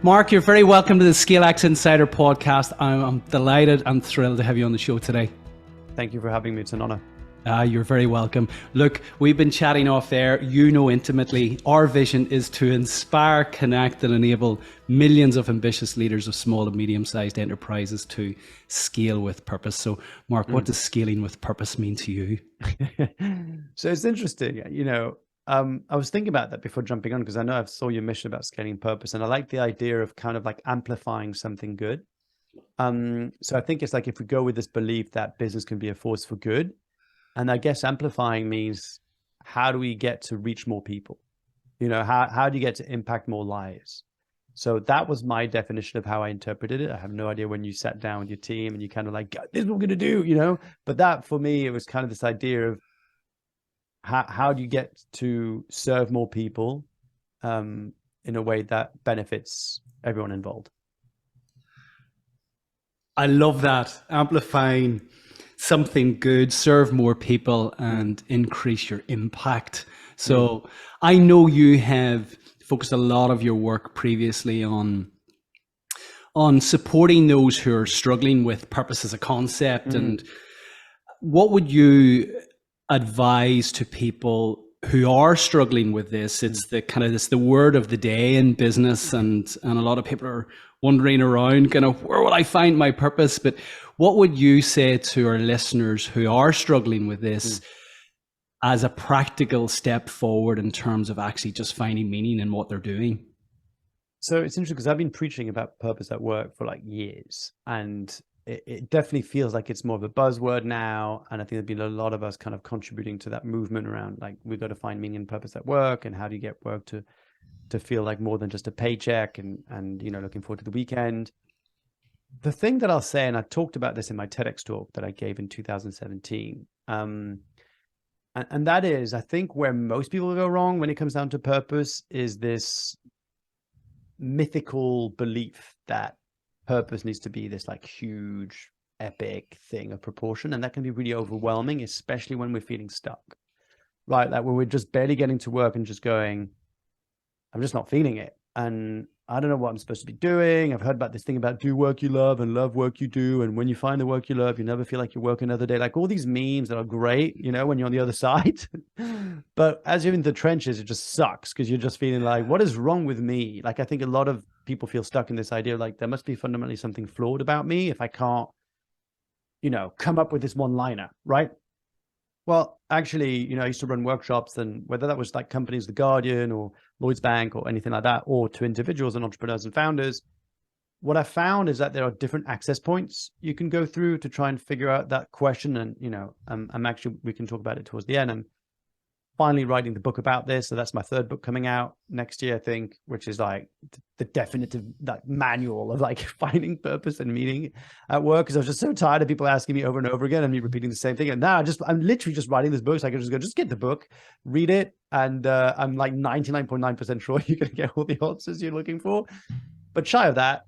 Mark, you're very welcome to the ScaleX Insider podcast. I'm delighted and thrilled to have you on the show today. Thank you for having me. It's an honor. You're very welcome. Look, we've been chatting off there. You know intimately, our vision is to inspire, connect, and enable millions of ambitious leaders of small and medium-sized enterprises to scale with purpose. So, Mark, what does scaling with purpose mean to you? So it's interesting. I was thinking about that before jumping on because I know I saw your mission about scaling purpose, and I like the idea of kind of like amplifying something good. So I think it's like if we go with this belief that business can be a force for good, and I guess amplifying means how do we get to reach more people? How do you get to impact more lives? So that was my definition of how I interpreted it. I have no idea when you sat down with your team and you kind of like, this is what we're going to do, but that for me, it was kind of this idea of how do you get to serve more people in a way that benefits everyone involved? I love that. Amplifying something good, serve more people, and increase your impact. So I know you have focused a lot of your work previously on supporting those who are struggling with purpose as a concept. And what would you advise to people who are struggling with this? It's the word of the day in business, and a lot of people are wandering around kind of, where will I find my purpose? But what would you say to our listeners who are struggling with this as a practical step forward in terms of actually just finding meaning in what they're doing? So it's interesting because I've been preaching about purpose at work for like years, and it definitely feels like it's more of a buzzword now. And I think there's been a lot of us kind of contributing to that movement around like, we've got to find meaning and purpose at work, and how do you get work to feel like more than just a paycheck and looking forward to the weekend. The thing that I'll say, and I talked about this in my TEDx talk that I gave in 2017, and that is, I think where most people go wrong when it comes down to purpose is this mythical belief that purpose needs to be this like huge, epic thing of proportion. And that can be really overwhelming, especially when we're feeling stuck, right? Like when we're just barely getting to work and just going, I'm just not feeling it. And I don't know what I'm supposed to be doing. I've heard about this thing about do work you love and love work you do. And when you find the work you love, you never feel like you work another day. Like all these memes that are great, when you're on the other side. But as you're in the trenches, it just sucks because you're just feeling like, what is wrong with me? Like I think a lot of people feel stuck in this idea like there must be fundamentally something flawed about me if I can't, come up with this one-liner, right? Well, actually, I used to run workshops, and whether that was like companies, The Guardian or Lloyd's Bank or anything like that, or to individuals and entrepreneurs and founders, what I found is that there are different access points you can go through to try and figure out that question. And, I'm actually, we can talk about it towards the end. I'm finally writing the book about this. So that's my third book coming out next year, I think, which is like the definitive like manual of like finding purpose and meaning at work. Because I was just so tired of people asking me over and over again and me repeating the same thing. And now I'm literally just writing this book. So I can just go, just get the book, read it. And I'm like 99.9% sure you're going to get all the answers you're looking for. But shy of that,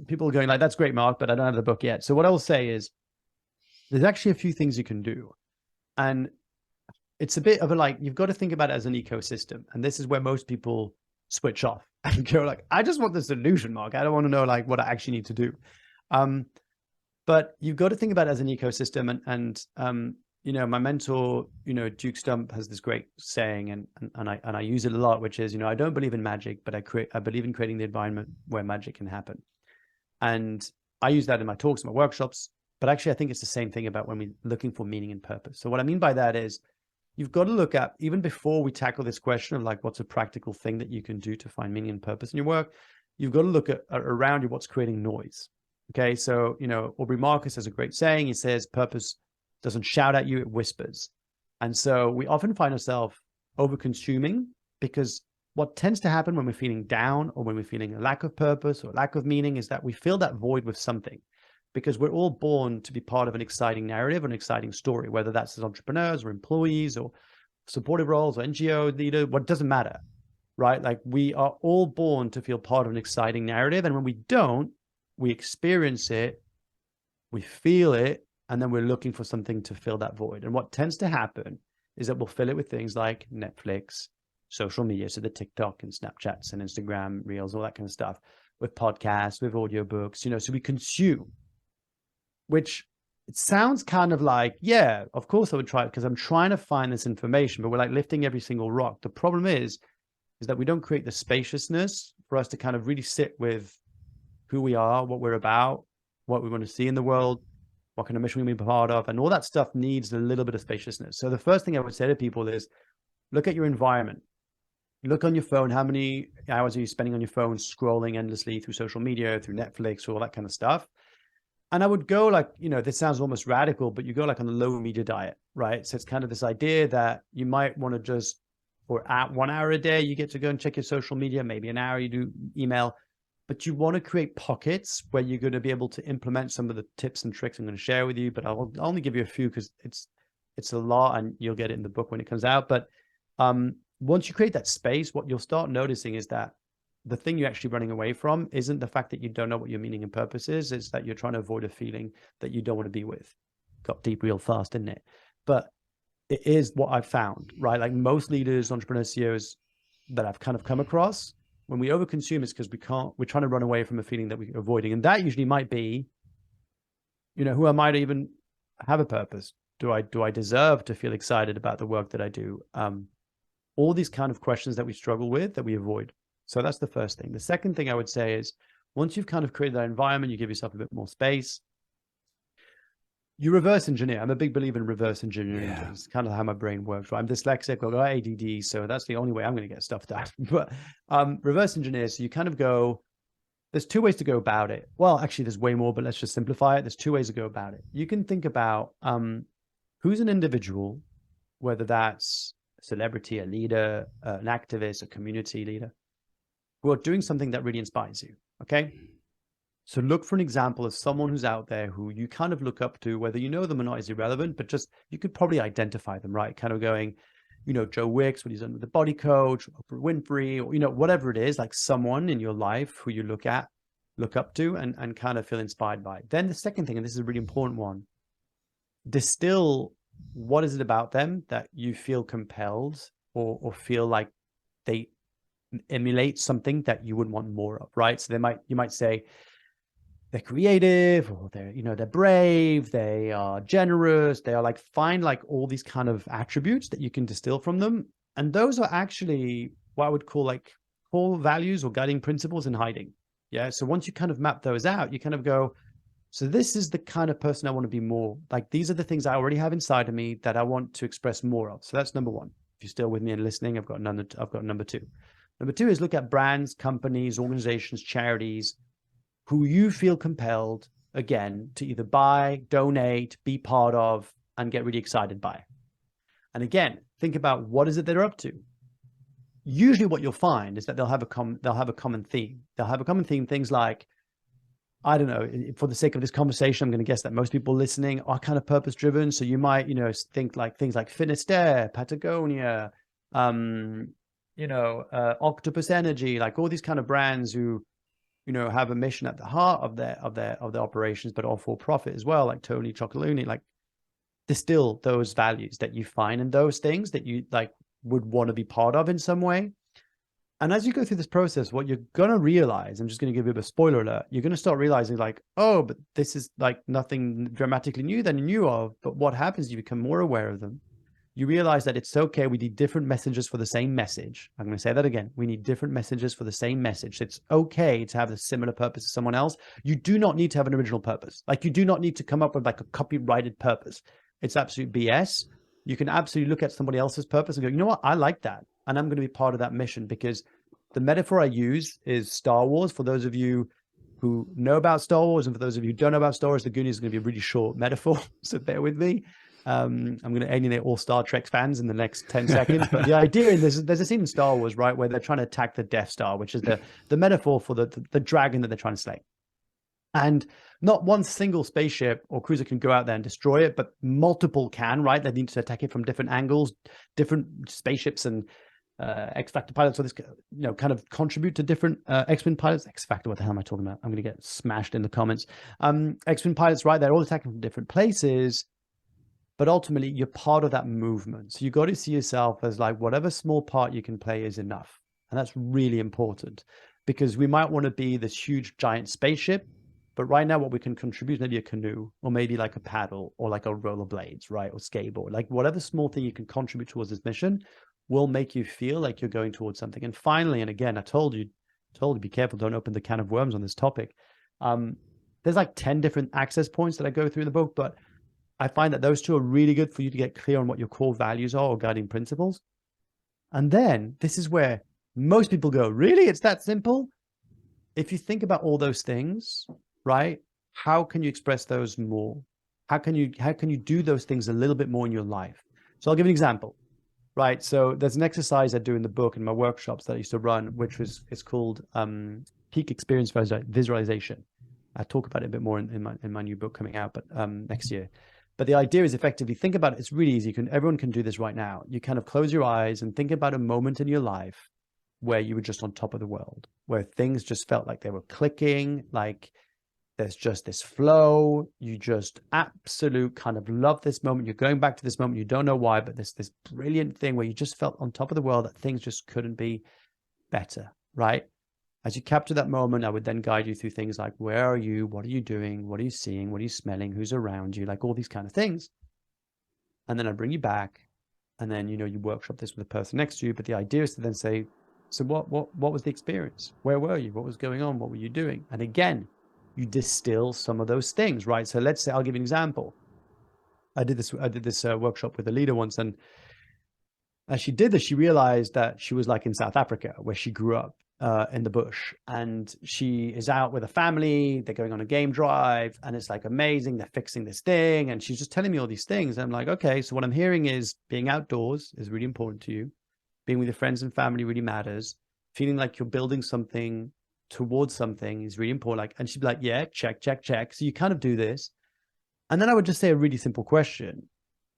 people are going like, that's great, Mark, but I don't have the book yet. So what I will say is there's actually a few things you can do. And it's a bit of a like, you've got to think about it as an ecosystem. And this is where most people switch off and go like, I just want the solution, Mark. I don't want to know like what I actually need to do. But you've got to think about it as an ecosystem. And my mentor, Duke Stump has this great saying, and I use it a lot, which is, I don't believe in magic, but I believe in creating the environment where magic can happen. And I use that in my talks, my workshops, but actually I think it's the same thing about when we're looking for meaning and purpose. So what I mean by that is, you've got to look at, even before we tackle this question of like, what's a practical thing that you can do to find meaning and purpose in your work, you've got to look at around you, what's creating noise. Okay. So, Aubrey Marcus has a great saying. He says, purpose doesn't shout at you, it whispers. And so we often find ourselves over consuming, because what tends to happen when we're feeling down or when we're feeling a lack of purpose or lack of meaning is that we fill that void with something. Because we're all born to be part of an exciting narrative, an exciting story, whether that's as entrepreneurs or employees or supportive roles or NGO leader, what doesn't matter, right? Like we are all born to feel part of an exciting narrative. And when we don't, we experience it, we feel it, and then we're looking for something to fill that void. And what tends to happen is that we'll fill it with things like Netflix, social media, so the TikTok and Snapchats and Instagram Reels, all that kind of stuff. with podcasts, with audiobooks, so we consume, which it sounds kind of like, yeah, of course I would try it because I'm trying to find this information, but we're like lifting every single rock. The problem is that we don't create the spaciousness for us to kind of really sit with who we are, what we're about, what we want to see in the world, what kind of mission we be part of, and all that stuff needs a little bit of spaciousness. So the first thing I would say to people is look at your environment. Look on your phone. How many hours are you spending on your phone scrolling endlessly through social media, through Netflix, all that kind of stuff? And I would go like, this sounds almost radical, but you go like on a low media diet, right? So it's kind of this idea that you might want to just, for at 1 hour a day, you get to go and check your social media, maybe an hour you do email, but you want to create pockets where you're going to be able to implement some of the tips and tricks I'm going to share with you, but I'll only give you a few because it's a lot and you'll get it in the book when it comes out. But once you create that space, what you'll start noticing is that the thing you're actually running away from isn't the fact that you don't know what your meaning and purpose is. It's that you're trying to avoid a feeling that you don't want to be with. Got deep real fast, didn't it? But it is what I've found, right? Like most leaders, entrepreneurs, CEOs that I've kind of come across, when we overconsume, it's because we're trying to run away from a feeling that we're avoiding. And that usually might be, who am I to even have a purpose? Do I deserve to feel excited about the work that I do? All these kind of questions that we struggle with, that we avoid. So that's the first thing. The second thing I would say is once you've kind of created that environment, you give yourself a bit more space. You reverse engineer. I'm a big believer in reverse engineering. Yeah. It's kind of how my brain works, right? I'm dyslexic, I've got ADD, so that's the only way I'm going to get stuff done. But reverse engineer, so you kind of go, there's two ways to go about it. Well, actually, there's way more, but let's just simplify it. There's two ways to go about it. You can think about who's an individual, whether that's a celebrity, a leader, an activist, a community leader, who are doing something that really inspires you, okay? So look for an example of someone who's out there who you kind of look up to, whether you know them or not is irrelevant, but just you could probably identify them, right? Kind of going, Joe Wicks, what he's done with the body coach, Oprah Winfrey, or, whatever it is, like someone in your life who you look up to and kind of feel inspired by. Then the second thing, and this is a really important one, distill what is it about them that you feel compelled or feel like they emulate something that you would want more of, right? So you might say they're creative, or they're brave, they are generous, they are find all these kind of attributes that you can distill from them. And those are actually what I would call core values or guiding principles in hiding. Yeah. So once you kind of map those out, you kind of go, so this is the kind of person I want to be more like. These are the things I already have inside of me that I want to express more of. So that's number one. If you're still with me and listening, I've got number two. Number two is look at brands, companies, organizations, charities who you feel compelled, again, to either buy, donate, be part of, and get really excited by. And again, think about what is it they're up to. Usually what you'll find is that they'll have a common theme. They'll have a common theme, things like, I don't know, for the sake of this conversation, I'm going to guess that most people listening are kind of purpose driven. So you might, think like things like Finisterre, Patagonia, Octopus Energy, like all these kind of brands who, have a mission at the heart of their operations, but all for profit as well, like Tony Chocolonely, like distill those values that you find in those things that you would want to be part of in some way. And as you go through this process, what you're going to realize, I'm just going to give you a bit of a spoiler alert, you're going to start realizing oh, but this is nothing dramatically new than you knew of. But what happens, you become more aware of them. You realize that it's okay. We need different messages for the same message. I'm going to say that again. We need different messages for the same message. It's okay to have a similar purpose to someone else. You do not need to have an original purpose. You do not need to come up with a copyrighted purpose. It's absolute BS. You can absolutely look at somebody else's purpose and go, you know what? I like that. And I'm going to be part of that mission, because the metaphor I use is Star Wars. For those of you who know about Star Wars, and for those of you who don't know about Star Wars, the Goonies is going to be a really short metaphor. So bear with me. I'm going to alienate all Star Trek fans in the next 10 seconds. But the idea is there's a scene in Star Wars, right, where they're trying to attack the Death Star, which is the metaphor for the dragon that they're trying to slay. And not one single spaceship or cruiser can go out there and destroy it, but multiple can, right? They need to attack it from different angles, different spaceships and X-Factor pilots. So this, kind of contribute to different X-Wing pilots. X-Factor, what the hell am I talking about? I'm going to get smashed in the comments. X-Wing pilots, right? They're all attacking from different places. But ultimately, you're part of that movement. So you got to see yourself as whatever small part you can play is enough. And that's really important. because we might want to be this huge giant spaceship, but right now what we can contribute is maybe a canoe, or maybe like a paddle, or like a rollerblades, right? Or skateboard, like whatever small thing you can contribute towards this mission will make you feel like you're going towards something. And finally, and again, I told you, be careful, don't open the can of worms on this topic. There's like 10 different access points that I go through in the book, but I find that those two are really good for you to get clear on what your core values are or guiding principles. And then this is where most people go, really? It's that simple? If you think about all those things, right? How can you express those more? How can you do those things a little bit more in your life? So I'll give an example, right? So there's an exercise I do in the book in my workshops that I used to run, which it's called peak experience visualization. I talk about it a bit more in my new book coming out, but next year. But the idea is effectively, think about it. It's really easy. Everyone can do this right now. You kind of close your eyes and think about a moment in your life where you were just on top of the world, where things just felt like they were clicking, like there's just this flow. You just absolute kind of love this moment. You're going back to this moment. You don't know why, but this brilliant thing where you just felt on top of the world, that things just couldn't be better, right? As you capture that moment, I would then guide you through things like, where are you? What are you doing? What are you seeing? What are you smelling? Who's around you? Like all these kind of things. And then I bring you back, and then, you workshop this with the person next to you. But the idea is to then say, so what was the experience? Where were you? What was going on? What were you doing? And again, you distill some of those things, right? So let's say, I'll give you an example. I did this workshop with a leader once, and as she did this, she realized that she was like in South Africa, where she grew up. In the bush, and she is out with a family. They're going on a game drive, and it's like amazing. They're fixing this thing, and she's just telling me all these things. And I'm like, okay, so what I'm hearing is being outdoors is really important to you. Being with your friends and family really matters. Feeling like you're building something towards something is really important. Like, and she'd be like, yeah, check, check, check. So you kind of do this, and then I would just say a really simple question: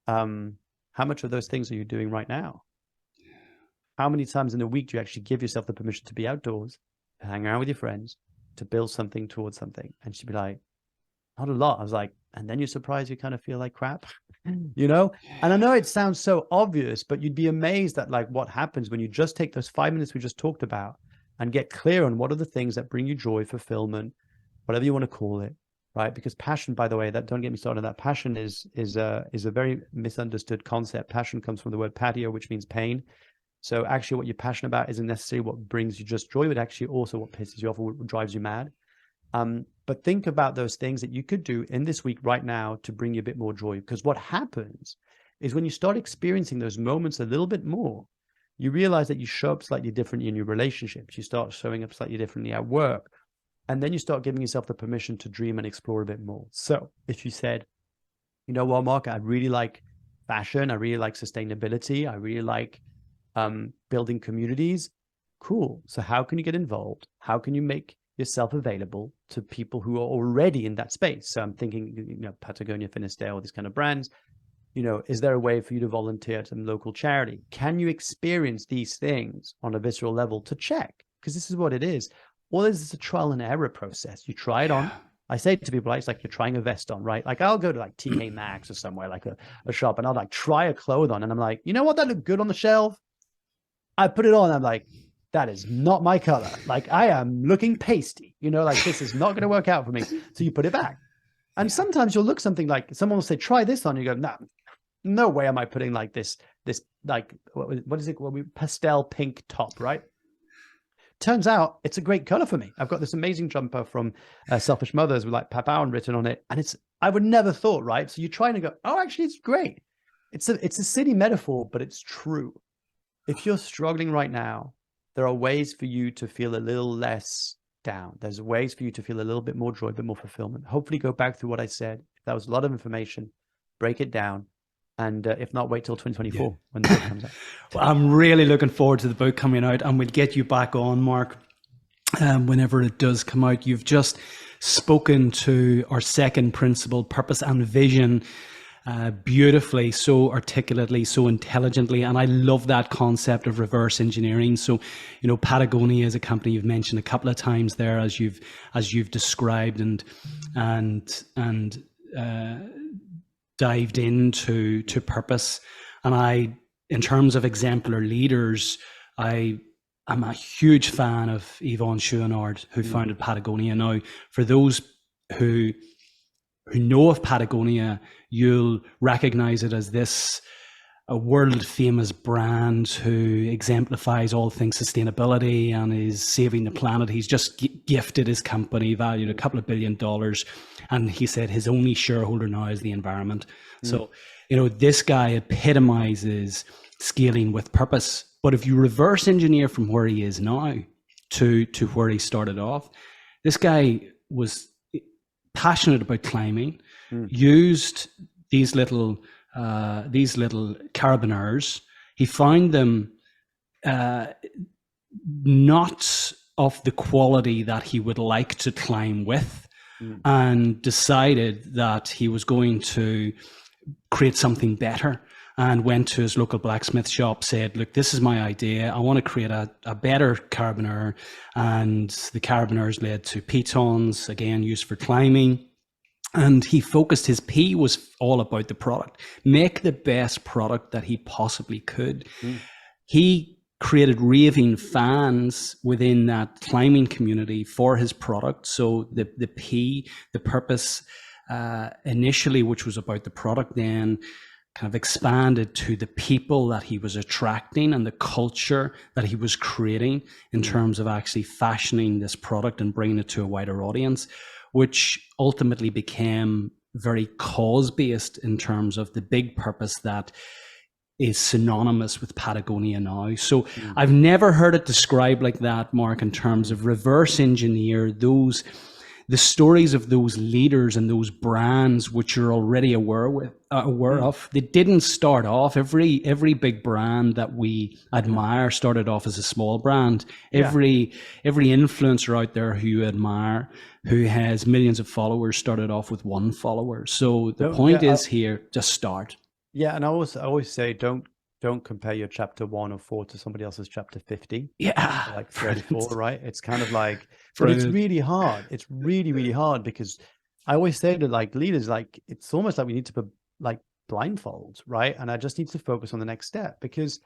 how much of those things are you doing right now? How many times in a week do you actually give yourself the permission to be outdoors, to hang around with your friends, to build something towards something? And she'd be like, not a lot. I was like, and then you're surprised you kind of feel like crap, And I know it sounds so obvious, but you'd be amazed at like what happens when you just take those 5 minutes we just talked about and get clear on what are the things that bring you joy, fulfillment, whatever you want to call it, right? Because passion, by the way, that don't get me started on that. Passion is a very misunderstood concept. Passion comes from the word patio, which means pain. So actually what you're passionate about isn't necessarily what brings you just joy, but actually also what pisses you off or what drives you mad. But think about those things that you could do in this week right now to bring you a bit more joy. Because what happens is when you start experiencing those moments a little bit more, you realize that you show up slightly differently in your relationships. You start showing up slightly differently at work. And then you start giving yourself the permission to dream and explore a bit more. So if you said, you know what, Mark, I really like fashion. I really like sustainability. I really like building communities. Cool. So how can you get involved? How can you make yourself available to people who are already in that space? So I'm thinking, Patagonia, Finistère, all these kind of brands. Is there a way for you to volunteer at some local charity? Can you experience these things on a visceral level to check? Because this is what it is. All this is a trial and error process. You try it on. I say to people, it's like you're trying a vest on, right? Like I'll go to like TK Maxx or somewhere like a shop, and I'll like try a clothes on, and I'm like, you know what, that looked good on the shelf. I put it on, I'm like, that is not my color. Like I am looking pasty, like this is not going to work out for me. So you put it back. And sometimes you'll look something like, someone will say, try this on. You go, no way am I putting like this like, what is it? Pastel pink top, right? Turns out it's a great color for me. I've got this amazing jumper from Selfish Mothers with like Papao written on it. And I would never thought, right? So you try and go, oh, actually it's great. It's a silly metaphor, but it's true. If you're struggling right now, there are ways for you to feel a little less down. There's ways for you to feel a little bit more joy, a bit more fulfillment. Hopefully go back through what I said. If that was a lot of information, break it down. And if not, wait till 2024 when the book comes out. Well, I'm really looking forward to the book coming out, and we'll get you back on, Mark, whenever it does come out. You've just spoken to our second principle, purpose and vision, beautifully, so articulately, so intelligently. And I love that concept of reverse engineering. So, Patagonia is a company you've mentioned a couple of times there, as you've described and dived into purpose. And in terms of exemplar leaders, I I'm a huge fan of Yvon Chouinard, who founded Patagonia. Now, for those who know of Patagonia, you'll recognize it as this a world famous brand who exemplifies all things sustainability and is saving the planet. He's just gifted his company valued a couple of $2 billion. And he said his only shareholder now is the environment. So, you know, this guy epitomizes scaling with purpose. But if you reverse engineer from where he is now to where he started off, this guy was passionate about climbing, used these little carabiners. He found them not of the quality that he would like to climb with, and decided that he was going to create something better, and went to his local blacksmith shop, said, look, this is my idea. I want to create a better carabiner. And the carabiners led to pitons, again, used for climbing. And he focused, his P was all about the product. Make the best product that he possibly could. He created raving fans within that climbing community for his product. So the P, the purpose initially, which was about the product, then kind of expanded to the people that he was attracting and the culture that he was creating in terms of actually fashioning this product and bringing it to a wider audience, which ultimately became very cause-based in terms of the big purpose that is synonymous with Patagonia now. So I've never heard it described like that, Mark, in terms of reverse engineer the stories of those leaders and those brands which you're already aware of. They didn't start off, every big brand that we admire started off as a small brand. Every influencer out there who you admire, who has millions of followers, started off with one follower. So the point is here, just start. Yeah, and I always say don't compare your chapter 1 or 4 to somebody else's chapter 50. Yeah, Like 34, right? It's kind of like, but it's really hard. It's really, really hard, because I always say to like leaders, like it's almost like we need to put like blindfolds, right? And I just need to focus on the next step, because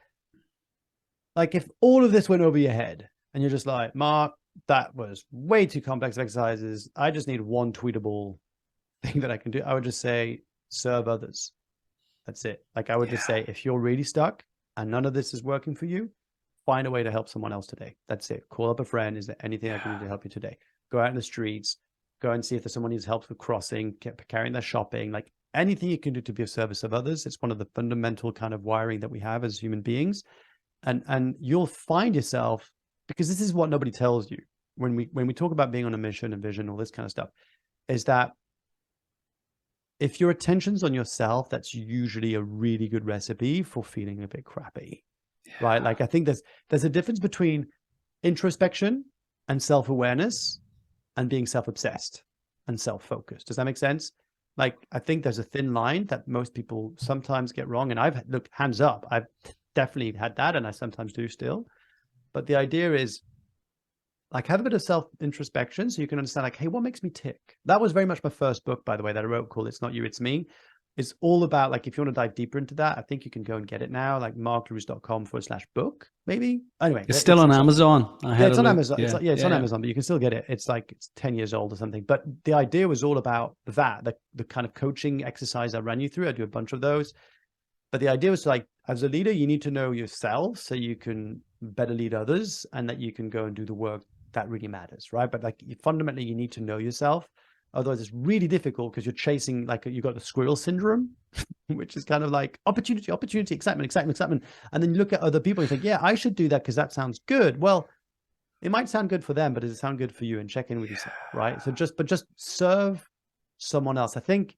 like if all of this went over your head and you're just like, Mark, that was way too complex exercises. I just need one tweetable thing that I can do. I would just say, serve others. That's it. Like I would just say, if you're really stuck and none of this is working for you, find a way to help someone else today. That's it. Call up a friend. Is there anything I can do to help you today? Go out in the streets, go and see if there's someone who needs help with crossing, carrying their shopping, like anything you can do to be of service of others. It's one of the fundamental kind of wiring that we have as human beings. And you'll find yourself, because this is what nobody tells you when we talk about being on a mission and vision, all this kind of stuff, is that if your attention's on yourself, that's usually a really good recipe for feeling a bit crappy, right? Like I think there's a difference between introspection and self-awareness and being self-obsessed and self-focused. Does that make sense? Like, I think there's a thin line that most people sometimes get wrong. And look, hands up, I've definitely had that, and I sometimes do still. But the idea is, like, have a bit of self-introspection so you can understand, like, hey, what makes me tick? That was very much my first book, by the way, that I wrote, called It's Not You, It's Me. It's all about, like, if you want to dive deeper into that, I think you can go and get it now, like markleruste.com/book, maybe. Anyway. It's still on Amazon. It's on Amazon. It's on Amazon, but you can still get it. It's like, it's 10 years old or something. But the idea was all about that, the kind of coaching exercise I ran you through. I do a bunch of those. But the idea was, like, as a leader, you need to know yourself so you can better lead others, and that you can go and do the work that really matters, right? But like, fundamentally, you need to know yourself. Otherwise, it's really difficult, because you're chasing, like, you've got the squirrel syndrome, which is kind of like opportunity, excitement. And then you look at other people and think, yeah, I should do that because that sounds good. Well, it might sound good for them, but does it sound good for you? And check in with yourself, right? So just serve someone else. I think,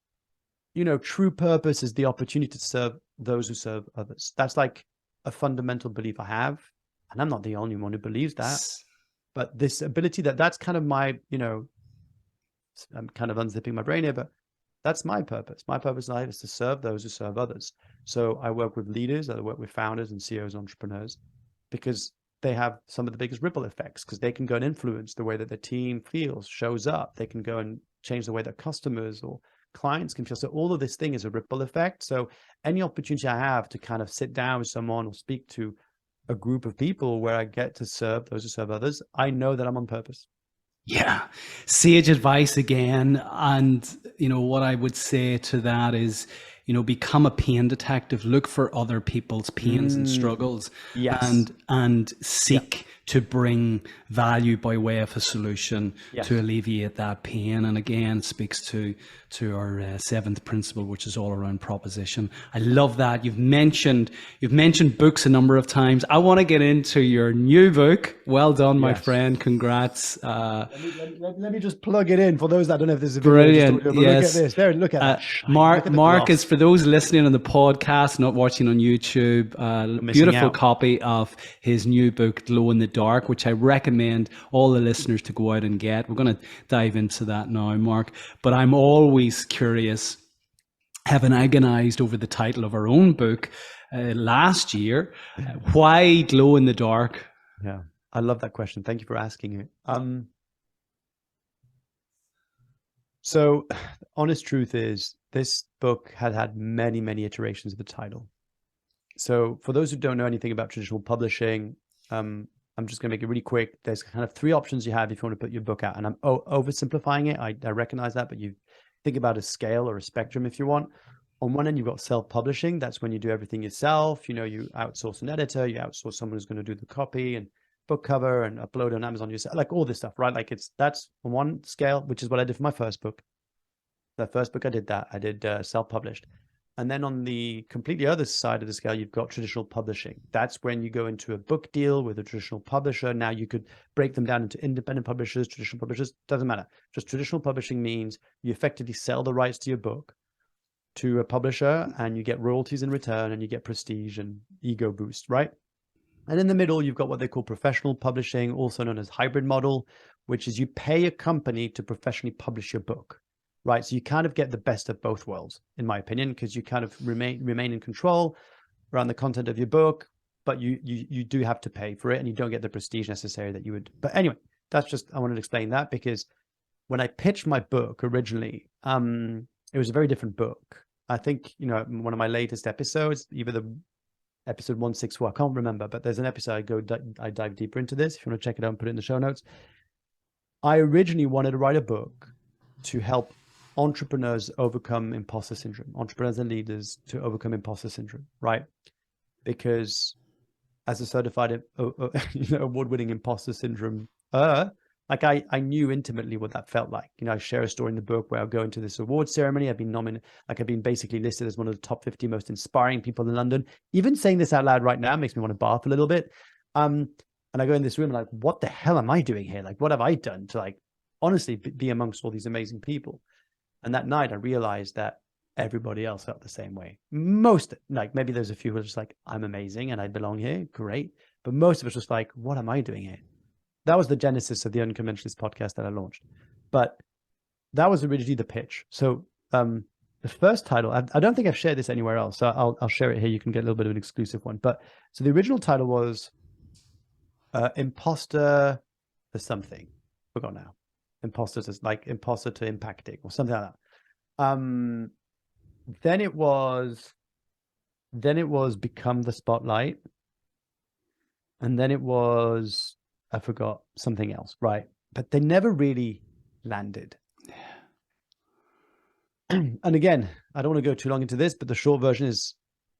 true purpose is the opportunity to serve those who serve others. That's like a fundamental belief I have. And I'm not the only one who believes that. But this ability, that's kind of my, I'm kind of unzipping my brain here, but that's my purpose. My purpose in life is to serve those who serve others. So I work with leaders, I work with founders and CEOs, entrepreneurs, because they have some of the biggest ripple effects, because they can go and influence the way that the team feels, shows up. They can go and change the way that customers or clients can feel. So all of this thing is a ripple effect. So any opportunity I have to kind of sit down with someone or speak to a group of people where I get to serve those who serve others, I know that I'm on purpose. Yeah. Sage advice again. And, what I would say to that is, become a pain detective, look for other people's pains and struggles, Yes. and seek to bring value by way of a solution Yes. to alleviate that pain. And again, speaks to our seventh principle, which is all around proposition. I love that. You've mentioned books a number of times. I want to get into your new book. Well done, my friend. Congrats. Let me just plug it in for those that don't know if this is a video. Brilliant. Audio, but yes. Look at this. There, look at that. Mark is, for those listening on the podcast, not watching on YouTube, beautiful copy of his new book, Glow in the Dark, which I recommend all the listeners to go out and get. We're going to dive into that now, Mark. But I'm always curious, having agonized over the title of our own book last year, why Glow in the Dark? Yeah, I love that question. Thank you for asking it. So, honest truth is, this book had many, many iterations of the title. So, for those who don't know anything about traditional publishing, I'm just going to make it really quick. There's kind of three options you have if you want to put your book out. And I'm oversimplifying it. I recognize that, but you think about a scale or a spectrum if you want. On one end, you've got self-publishing. That's when you do everything yourself. You outsource an editor, you outsource someone who's going to do the copy and book cover and upload on Amazon yourself, like all this stuff, right? Like that's on one scale, which is what I did for my first book. The first book I did self-published. And then on the completely other side of the scale, you've got traditional publishing. That's when you go into a book deal with a traditional publisher. Now you could break them down into independent publishers, traditional publishers, doesn't matter. Just traditional publishing means you effectively sell the rights to your book to a publisher and you get royalties in return and you get prestige and ego boost, right? And in the middle, you've got what they call professional publishing, also known as hybrid model, which is you pay a company to professionally publish your book, right? So you kind of get the best of both worlds, in my opinion, because you kind of remain in control around the content of your book, but you do have to pay for it and you don't get the prestige necessary that you would. But anyway, I wanted to explain that because when I pitched my book originally, it was a very different book. I think, one of my latest episodes, either the episode 164, I can't remember, but there's an episode I dive deeper into this. If you want to check it out and put it in the show notes. I originally wanted to write a book to help entrepreneurs overcome imposter syndrome, entrepreneurs and leaders to overcome imposter syndrome, right? Because as a certified award-winning imposter syndrome, like I knew intimately what that felt like. I share a story in the book where I'll go into this award ceremony. I've been basically listed as one of the top 50 most inspiring people in London. Even saying this out loud right now makes me want to barf a little bit. And I go in this room and like, what the hell am I doing here? Like, what have I done to honestly be amongst all these amazing people? And that night I realized that everybody else felt the same way. Maybe there's a few who are just like, I'm amazing and I belong here. Great. But most of us just like, what am I doing here? That was the genesis of the Unconventionalist podcast that I launched. But that was originally the pitch. So the first title, I don't think I've shared this anywhere else. So I'll share it here. You can get a little bit of an exclusive one. But so the original title was Imposter for something. Forgot now. Imposter to impacting or something like that. Then it was Become the Spotlight. And then it was, I forgot something else, right? But they never really landed. And again, I don't want to go too long into this, but the short version is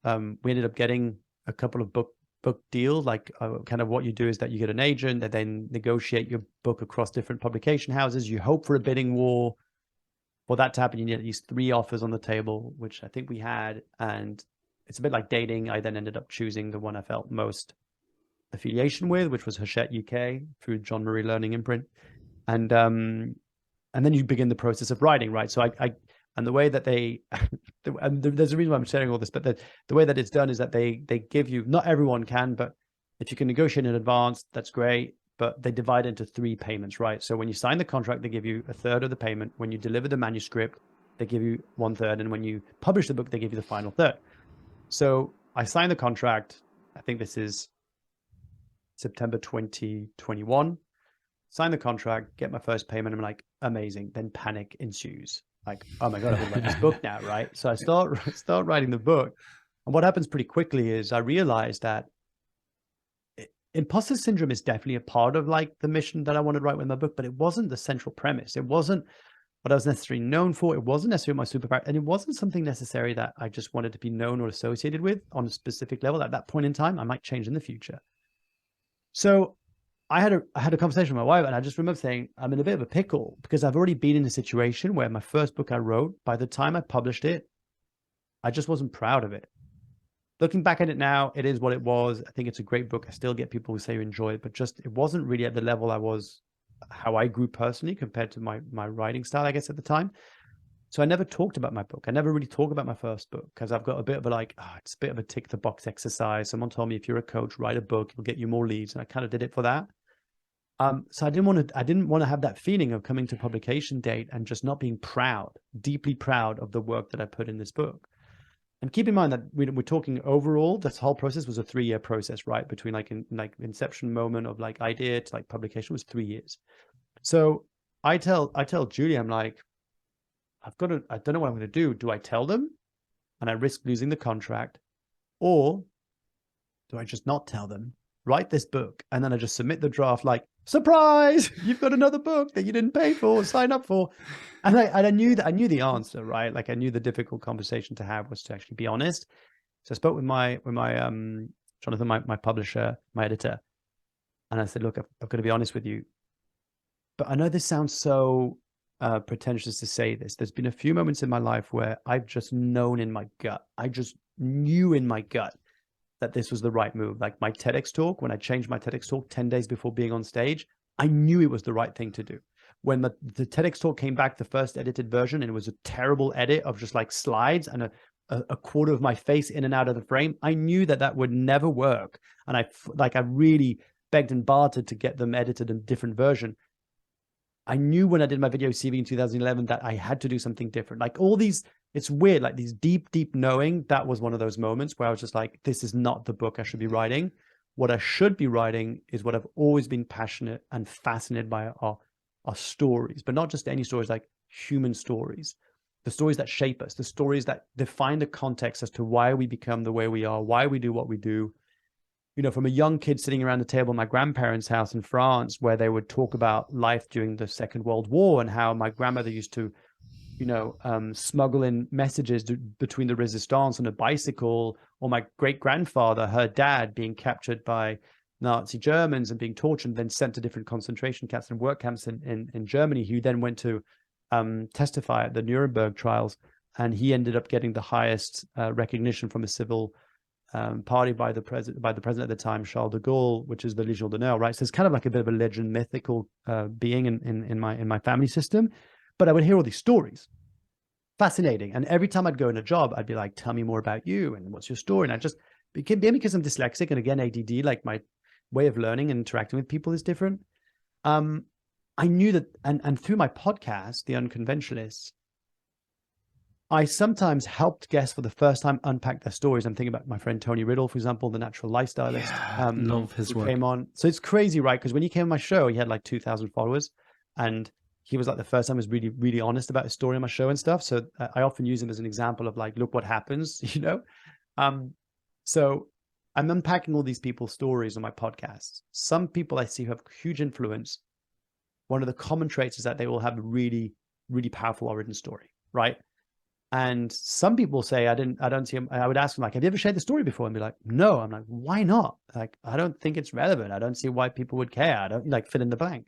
we ended up getting a couple of book deals. Kind of what you do is that you get an agent that then negotiate your book across different publication houses. You hope for a bidding war. For that to happen, you need at least 3 offers on the table, which I think we had. And it's a bit like dating. I then ended up choosing the one I felt most affiliation with, which was Hachette UK through John Murray Learning Imprint. And then you begin the process of writing, right? So and the way that there's a reason why I'm sharing all this, but the way that it's done is that they give you, not everyone can, but if you can negotiate in advance, that's great. But they divide into 3 payments, right? So when you sign the contract, they give you 1/3 of the payment. When you deliver the manuscript, they give you 1/3. And when you publish the book, they give you the final 1/3. So I signed the contract. I think this is September 2021. Sign the contract, get my first payment. I'm like, amazing. Then panic ensues. Like, oh my God, I want to write this book now, right? So I start writing the book. And what happens pretty quickly is I realized that imposter syndrome is definitely a part of like the mission that I wanted to write with my book, but it wasn't the central premise. It wasn't what I was necessarily known for. It wasn't necessarily my superpower, and it wasn't something necessary that I just wanted to be known or associated with on a specific level at that point in time. I might change in the future. So I had a conversation with my wife, and I just remember saying, I'm in a bit of a pickle because I've already been in a situation where my first book I wrote, by the time I published it, I just wasn't proud of it. Looking back at it now, it is what it was. I think it's a great book. I still get people who say you enjoy it, but just it wasn't really at the level I was, how I grew personally compared to my writing style, I guess, at the time. So I never talked about my book. I never really talked about my first book because I've got a bit of a like, it's a bit of a tick the box exercise. Someone told me if you're a coach, write a book, it'll get you more leads. And I kind of did it for that. So I didn't want to have that feeling of coming to publication date and just not being proud, deeply proud of the work that I put in this book. And keep in mind that we're talking overall, this whole process was a 3-year process, right? Between like inception moment of like idea to like publication was 3 years. So I tell Julie, I'm like, I don't know what I'm going to do. Do I tell them and I risk losing the contract, or do I just not tell them, write this book, and then I just submit the draft like, surprise, you've got another book that you didn't pay for, sign up for. And I knew the answer, right? Like I knew the difficult conversation to have was to actually be honest. So I spoke with my Jonathan, my publisher, my editor, and I said, look, I've got to be honest with you, but I know this sounds so pretentious to say this. There's been a few moments in my life where I've just known in my gut. I just knew in my gut that this was the right move. Like my TEDx talk, when I changed my TEDx talk 10 days before being on stage, I knew it was the right thing to do. When the TEDx talk came back, the first edited version, and it was a terrible edit of just like slides and a quarter of my face in and out of the frame, I knew that would never work. And I really begged and bartered to get them edited in a different version. I knew when I did my video CV in 2011 that I had to do something different. Like all these, it's weird, like these deep knowing, that was one of those moments where I was just like, this is not the book I should be writing. What I should be writing is what I've always been passionate and fascinated by are stories, but not just any stories, like human stories, the stories that shape us, the stories that define the context as to why we become the way we are, why we do what we do. You know, from a young kid sitting around the table at my grandparents' house in France, where they would talk about life during the Second World War and how my grandmother used to, smuggle in messages between the resistance on a bicycle, or my great-grandfather, her dad, being captured by Nazi Germans and being tortured and then sent to different concentration camps and work camps in Germany, who then went to testify at the Nuremberg trials. And he ended up getting the highest recognition from a civil party by the president at the time, Charles de Gaulle, which is the Légion d'honneur, right? So it's kind of like a bit of a legend, mythical being in my family system. But I would hear all these stories, fascinating. And every time I'd go in a job, I'd be like, "Tell me more about you and what's your story?" And I just because I'm dyslexic and again ADD, like my way of learning and interacting with people is different. I knew that, and through my podcast, The Unconventionalists, I sometimes helped guests for the first time unpack their stories. I'm thinking about my friend Tony Riddle, for example, the natural lifestylist. Yeah, love his work. Came on. So it's crazy, right? Because when he came on my show, he had like 2,000 followers, and he was like the first time he was really, really honest about his story on my show and stuff. So I often use him as an example of like, look what happens, So I'm unpacking all these people's stories on my podcast. Some people I see who have huge influence. One of the common traits is that they will have a really, really powerful origin story, right? And some people say, I don't see him. I would ask them like, have you ever shared the story before? And be like, no. I'm like, why not? Like, I don't think it's relevant. I don't see why people would care. I don't like fill in the blank.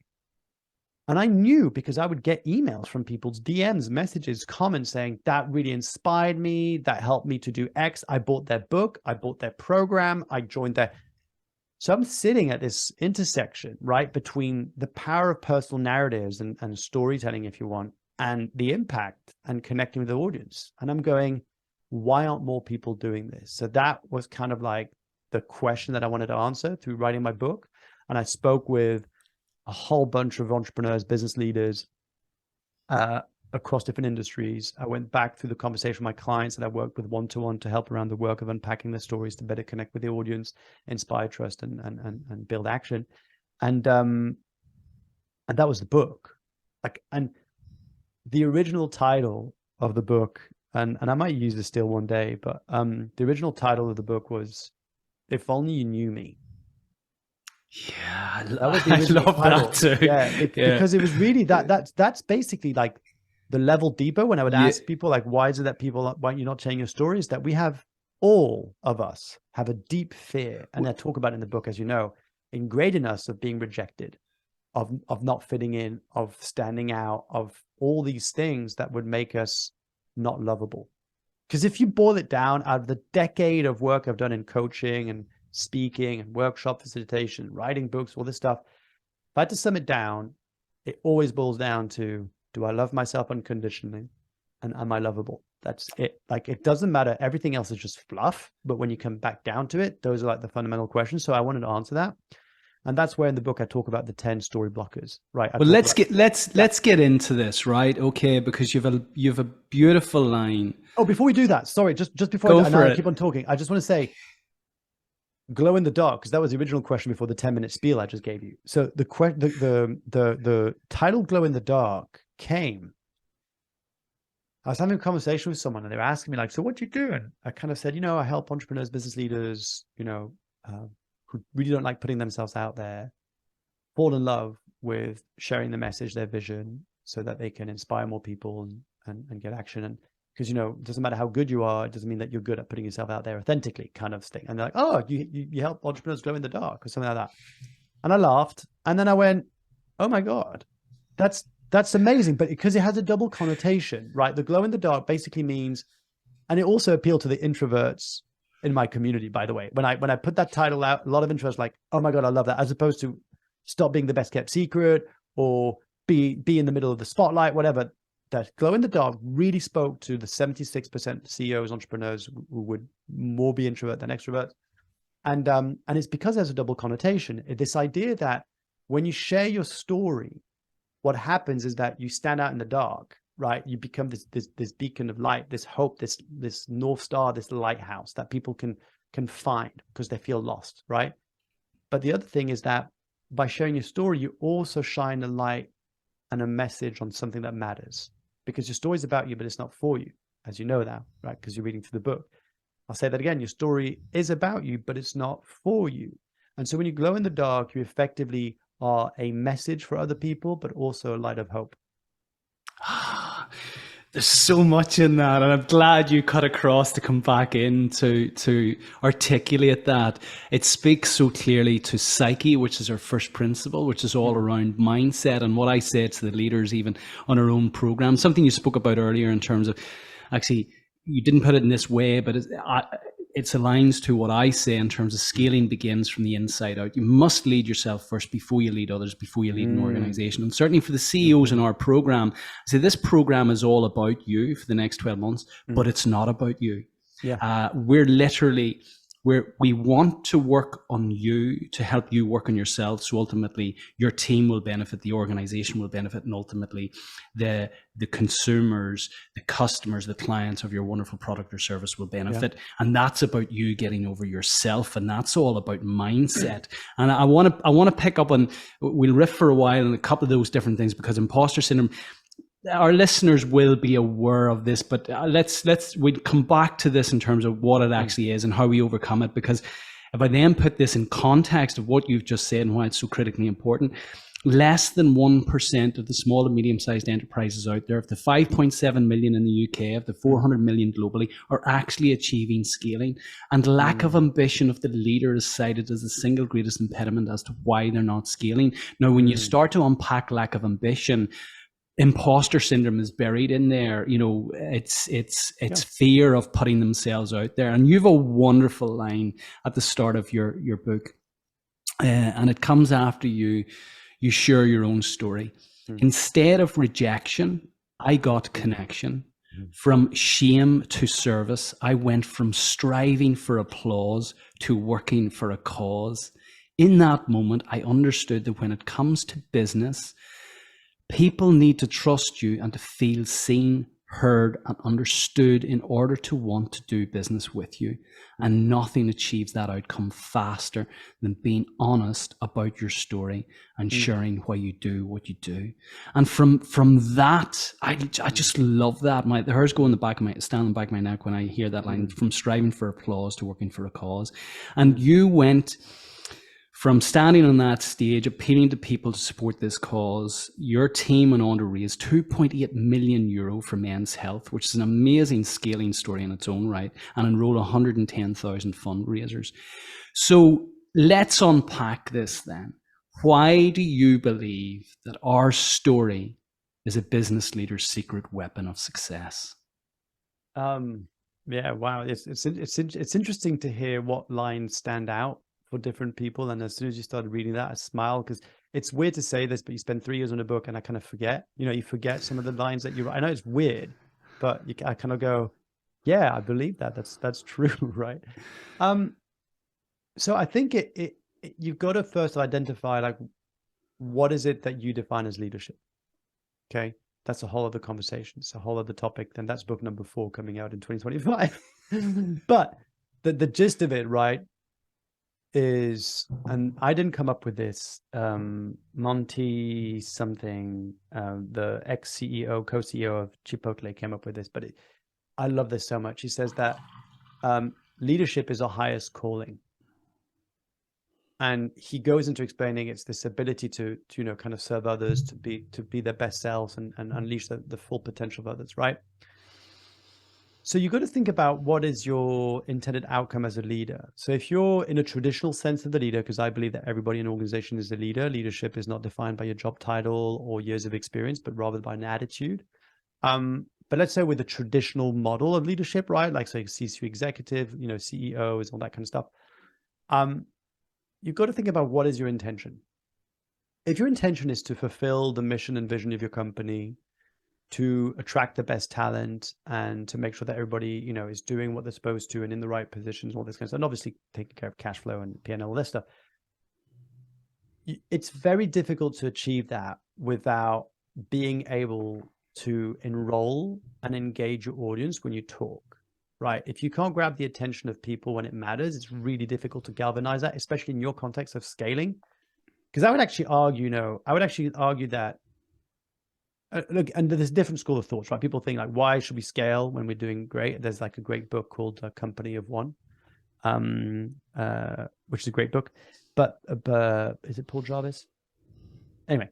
And I knew because I would get emails from people's DMs, messages, comments saying that really inspired me. That helped me to do X. I bought their book. I bought their program. I joined their. So I'm sitting at this intersection, right, between the power of personal narratives and storytelling, if you want, and the impact and connecting with the audience. And I'm going, why aren't more people doing this? So that was kind of like the question that I wanted to answer through writing my book. And I spoke with a whole bunch of entrepreneurs, business leaders across different industries. I went back through the conversation with my clients that I worked with one-to-one to help around the work of unpacking their stories to better connect with the audience, inspire trust and build action. And that was the book. And the original title of the book, and I might use this still one day, but the original title of the book was "If Only You Knew Me." That was the I original love title. that too. Yeah, because it was really that's basically like the level deeper. When I would ask people like, why is it that people, why you're not sharing your stories? That we have, all of us have a deep fear, and I talk about it in the book, as you know, ingrained in us of being rejected, of not fitting in, of standing out, of all these things that would make us not lovable. Because if you boil it down, out of the decade of work I've done in coaching and speaking and workshop facilitation, writing books, all this stuff, if I had to sum it down, it always boils down to, do I love myself unconditionally? And am I lovable? That's it. Like, it doesn't matter. Everything else is just fluff. But when you come back down to it, those are like the fundamental questions. So I wanted to answer that. And that's where in the book I talk about the 10 story blockers, right? Well, let's get into this, right? Okay, because you've a beautiful line. Oh, before we do that, sorry, just before I keep on talking, I just want to say, glow in the dark, because that was the original question before the 10-minute spiel I just gave you. So the title "Glow in the Dark" came. I was having a conversation with someone, and they were asking me like, "So what do you do?" And I kind of said, I help entrepreneurs, business leaders, who really don't like putting themselves out there, fall in love with sharing the message, their vision, so that they can inspire more people and get action. And because, it doesn't matter how good you are, it doesn't mean that you're good at putting yourself out there authentically, kind of thing. And they're like, "Oh, you help entrepreneurs glow in the dark," or something like that. And I laughed. And then I went, "Oh my God, that's amazing." But because it has a double connotation, right? The glow in the dark basically means, and it also appealed to the introverts in my community, by the way. When I put that title out, a lot of introverts like, "Oh my God, I love that," as opposed to stop being the best kept secret or be in the middle of the spotlight, whatever. That glow in the dark really spoke to the 76% CEOs, entrepreneurs who would more be introvert than extrovert. And it's because there's a double connotation. This idea that when you share your story, what happens is that you stand out in the dark, right? You become this beacon of light, this hope, this North Star, this lighthouse that people can find because they feel lost, right? But the other thing is that by sharing your story, you also shine a light and a message on something that matters, because your story is about you, but it's not for you, as you know now, right? Because you're reading through the book. I'll say that again. Your story is about you, but it's not for you. And so when you glow in the dark, you effectively are a message for other people, but also a light of hope. There's so much in that, and I'm glad you cut across to come back in to articulate that. It speaks so clearly to psyche, which is our first principle, which is all around mindset, and what I say to the leaders even on our own program. Something you spoke about earlier in terms of, actually, you didn't put it in this way, but it aligns to what I say in terms of scaling begins from the inside out. You must lead yourself first before you lead others, before you lead an organization. And certainly for the CEOs in our program, I say this program is all about you for the next 12 months, but it's not about you. Yeah. We're literally, we want to work on you to help you work on yourself. So ultimately your team will benefit, the organization will benefit, and ultimately the consumers, the customers, the clients of your wonderful product or service will benefit. And that's about you getting over yourself. And that's all about mindset. And I want to pick up on, we'll riff for a while on a couple of those different things, because imposter syndrome, our listeners will be aware of this, but we'll come back to this in terms of what it actually is and how we overcome it. Because if I then put this in context of what you've just said and why it's so critically important, less than 1% of the small and medium-sized enterprises out there, of the 5.7 million in the UK, of the 400 million globally, are actually achieving scaling. And lack of ambition of the leader is cited as the single greatest impediment as to why they're not scaling. Now, when you start to unpack lack of ambition, imposter syndrome is buried in there. It's fear of putting themselves out there. And you have a wonderful line at the start of your book, and it comes after you share your own story. Instead of rejection, I got connection. From shame to service, I went from striving for applause to working for a cause. In that moment, I understood that when it comes to business, people need to trust you and to feel seen, heard, and understood in order to want to do business with you. And nothing achieves that outcome faster than being honest about your story and sharing why you do what you do. And from that, I just love that. The hairs go in the back of stand in the back of my neck when I hear that line, from striving for applause to working for a cause. And you went from standing on that stage, appealing to people to support this cause, your team went on to raise 2.8 million euro for men's health, which is an amazing scaling story in its own right, and enroll 110,000 fundraisers. So let's unpack this then. Why do you believe that our story is a business leader's secret weapon of success? Yeah, wow. It's interesting to hear what lines stand out for different people. And as soon as you started reading that, I smiled, because it's weird to say this, but you spend 3 years on a book and I kind of forget, you forget some of the lines that you write. I know it's weird, but I kind of go, yeah, I believe that. That's true, right? So I think you've got to first identify, like, what is it that you define as leadership? Okay. That's a whole other conversation. It's a whole other topic. Then that's book number 4 coming out in 2025. But the gist of it, right, is, and I didn't come up with this, Monty something, the ex-CEO, co-CEO of Chipotle came up with this, but I love this so much. He says that leadership is our highest calling. And he goes into explaining it's this ability to kind of serve others, to be their best selves and unleash the full potential of others, right? So you've got to think about what is your intended outcome as a leader. So if you're in a traditional sense of the leader, because I believe that everybody in an organization is a leader, leadership is not defined by your job title or years of experience, but rather by an attitude. But let's say with a traditional model of leadership, right? Like, say, C-suite executive, CEOs, all that kind of stuff. You've got to think about what is your intention. If your intention is to fulfill the mission and vision of your company, to attract the best talent, and to make sure that everybody, is doing what they're supposed to and in the right positions, all this kind of stuff, and obviously taking care of cash flow and P&L, all this stuff, it's very difficult to achieve that without being able to enroll and engage your audience when you talk. Right. If you can't grab the attention of people when it matters, it's really difficult to galvanize that, especially in your context of scaling. Because I would actually argue that, look, and there's a different school of thoughts, right? People think, like, why should we scale when we're doing great? There's like a great book called Company of One, which is a great book. But is it Paul Jarvis? Anyway,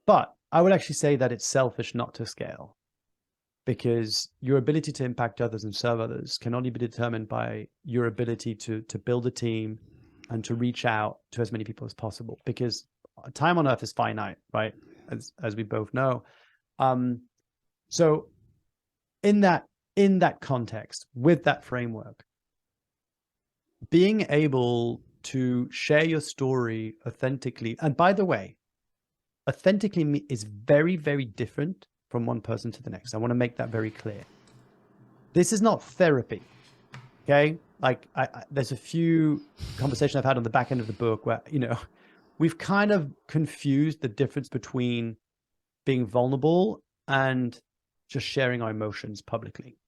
but I would actually say that it's selfish not to scale. Because your ability to impact others and serve others can only be determined by your ability to build a team and to reach out to as many people as possible. Because time on earth is finite, right? As we both know. So in that context, with that framework, being able to share your story authentically, and by the way, authentically is very, very different from one person to the next. I want to make that very clear. This is not therapy, okay? Like, there's a few conversations I've had on the back end of the book where, we've kind of confused the difference between being vulnerable and just sharing our emotions publicly.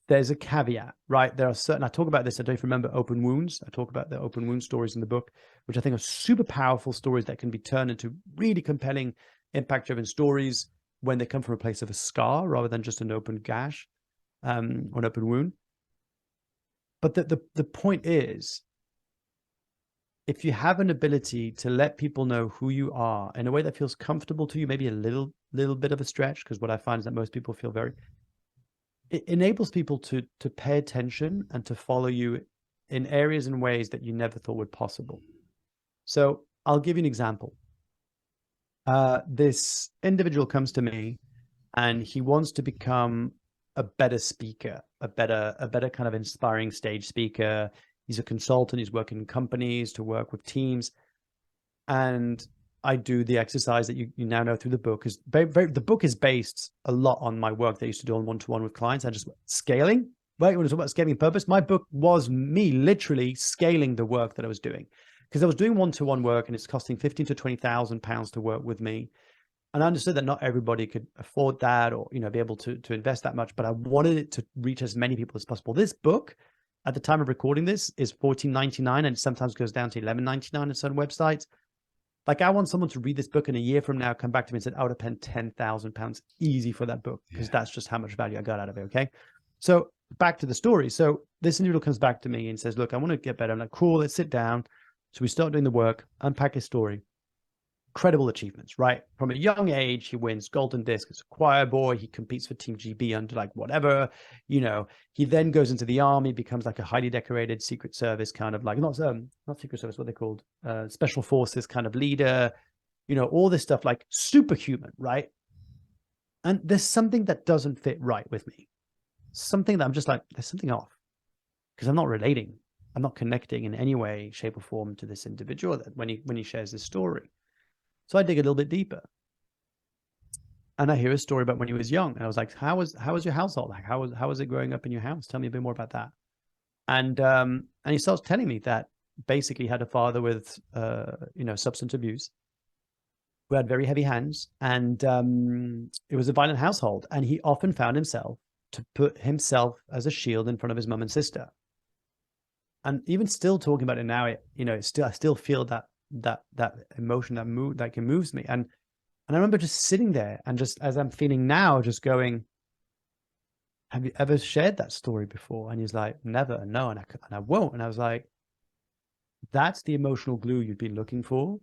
There's a caveat, right? There are certain, I talk about this, I don't remember open wounds. I talk about the open wound stories in the book, which I think are super powerful stories that can be turned into really compelling, impact-driven stories when they come from a place of a scar rather than just an open gash or an open wound. But the point is, if you have an ability to let people know who you are in a way that feels comfortable to you, maybe a little bit of a stretch, because what I find is that most people feel it enables people to pay attention and to follow you in areas and ways that you never thought were possible. So I'll give you an example. This individual comes to me and he wants to become a better speaker, a better kind of inspiring stage speaker. He's a consultant. He's working in companies to work with teams. And I do the exercise that you now know through the book. The book is based a lot on my work that I used to do on one-to-one with clients. I just scaling, right? When I talk about scaling purpose, my book was me literally scaling the work that I was doing. Because I was doing one-to-one work and it's costing £15,000 to £20,000 to work with me. And I understood that not everybody could afford that or, be able to invest that much, but I wanted it to reach as many people as possible. This book, at the time of recording this, is $14.99 and it sometimes goes down to $11.99 on certain websites. Like, I want someone to read this book and a year from now come back to me and say, I would have spent £10,000 easy for that book, because that's just how much value I got out of it, okay? So back to the story. So this individual comes back to me and says, look, I want to get better. I'm like, cool, let's sit down. So we start doing the work, unpack his story. Incredible achievements, right? From a young age, he wins golden disc as a choir boy. He competes for Team GB under like whatever, he then goes into the army, becomes like a highly decorated Secret Service kind of like, not Secret Service, what they're called, Special Forces kind of leader, all this stuff, like superhuman, right? And there's something that doesn't fit right with me. Something that I'm just like, there's something off, because I'm not relating. I'm not connecting in any way, shape, or form to this individual that when he shares this story. So I dig a little bit deeper, and I hear a story about when he was young. And I was like, "How was your household? Like, how was it growing up in your house? Tell me a bit more about that." And he starts telling me that basically he had a father with substance abuse, who had very heavy hands, and it was a violent household. And he often found himself to put himself as a shield in front of his mum and sister. And even still talking about it now, I still feel that emotion, that mood, that can moves me. And I remember just sitting there and just as I'm feeling now, just going, have you ever shared that story before? And he's like, never, no, and I won't. And I was like, that's the emotional glue you've been looking for,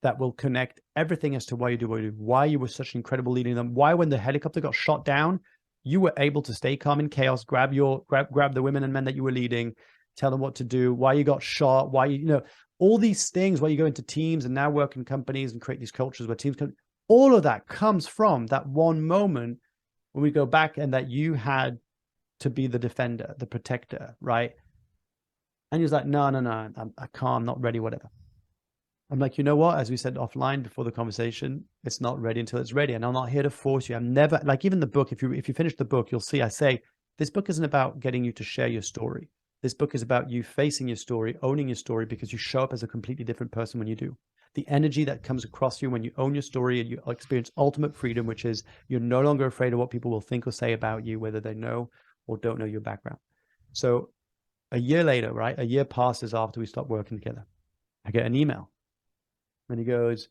that will connect everything as to why you do what you do, why you were such an incredible leader in them, why when the helicopter got shot down, you were able to stay calm in chaos, grab the women and men that you were leading, tell them what to do, why you got shot, why all these things, why you go into teams and now work in companies and create these cultures where teams come, all of that comes from that one moment when we go back and that you had to be the defender, the protector, right? And he was like, no, I can't, I'm not ready, whatever. I'm like, you know what? As we said offline before the conversation, it's not ready until it's ready. And I'm not here to force you. I'm never, like even the book, if you finish the book, you'll see I say, this book isn't about getting you to share your story. This book is about you facing your story, owning your story, because you show up as a completely different person when you do. The energy that comes across you when you own your story and you experience ultimate freedom, which is you're no longer afraid of what people will think or say about you, whether they know or don't know your background. So a year later, right? A year passes after we stopped working together. I get an email and he goes,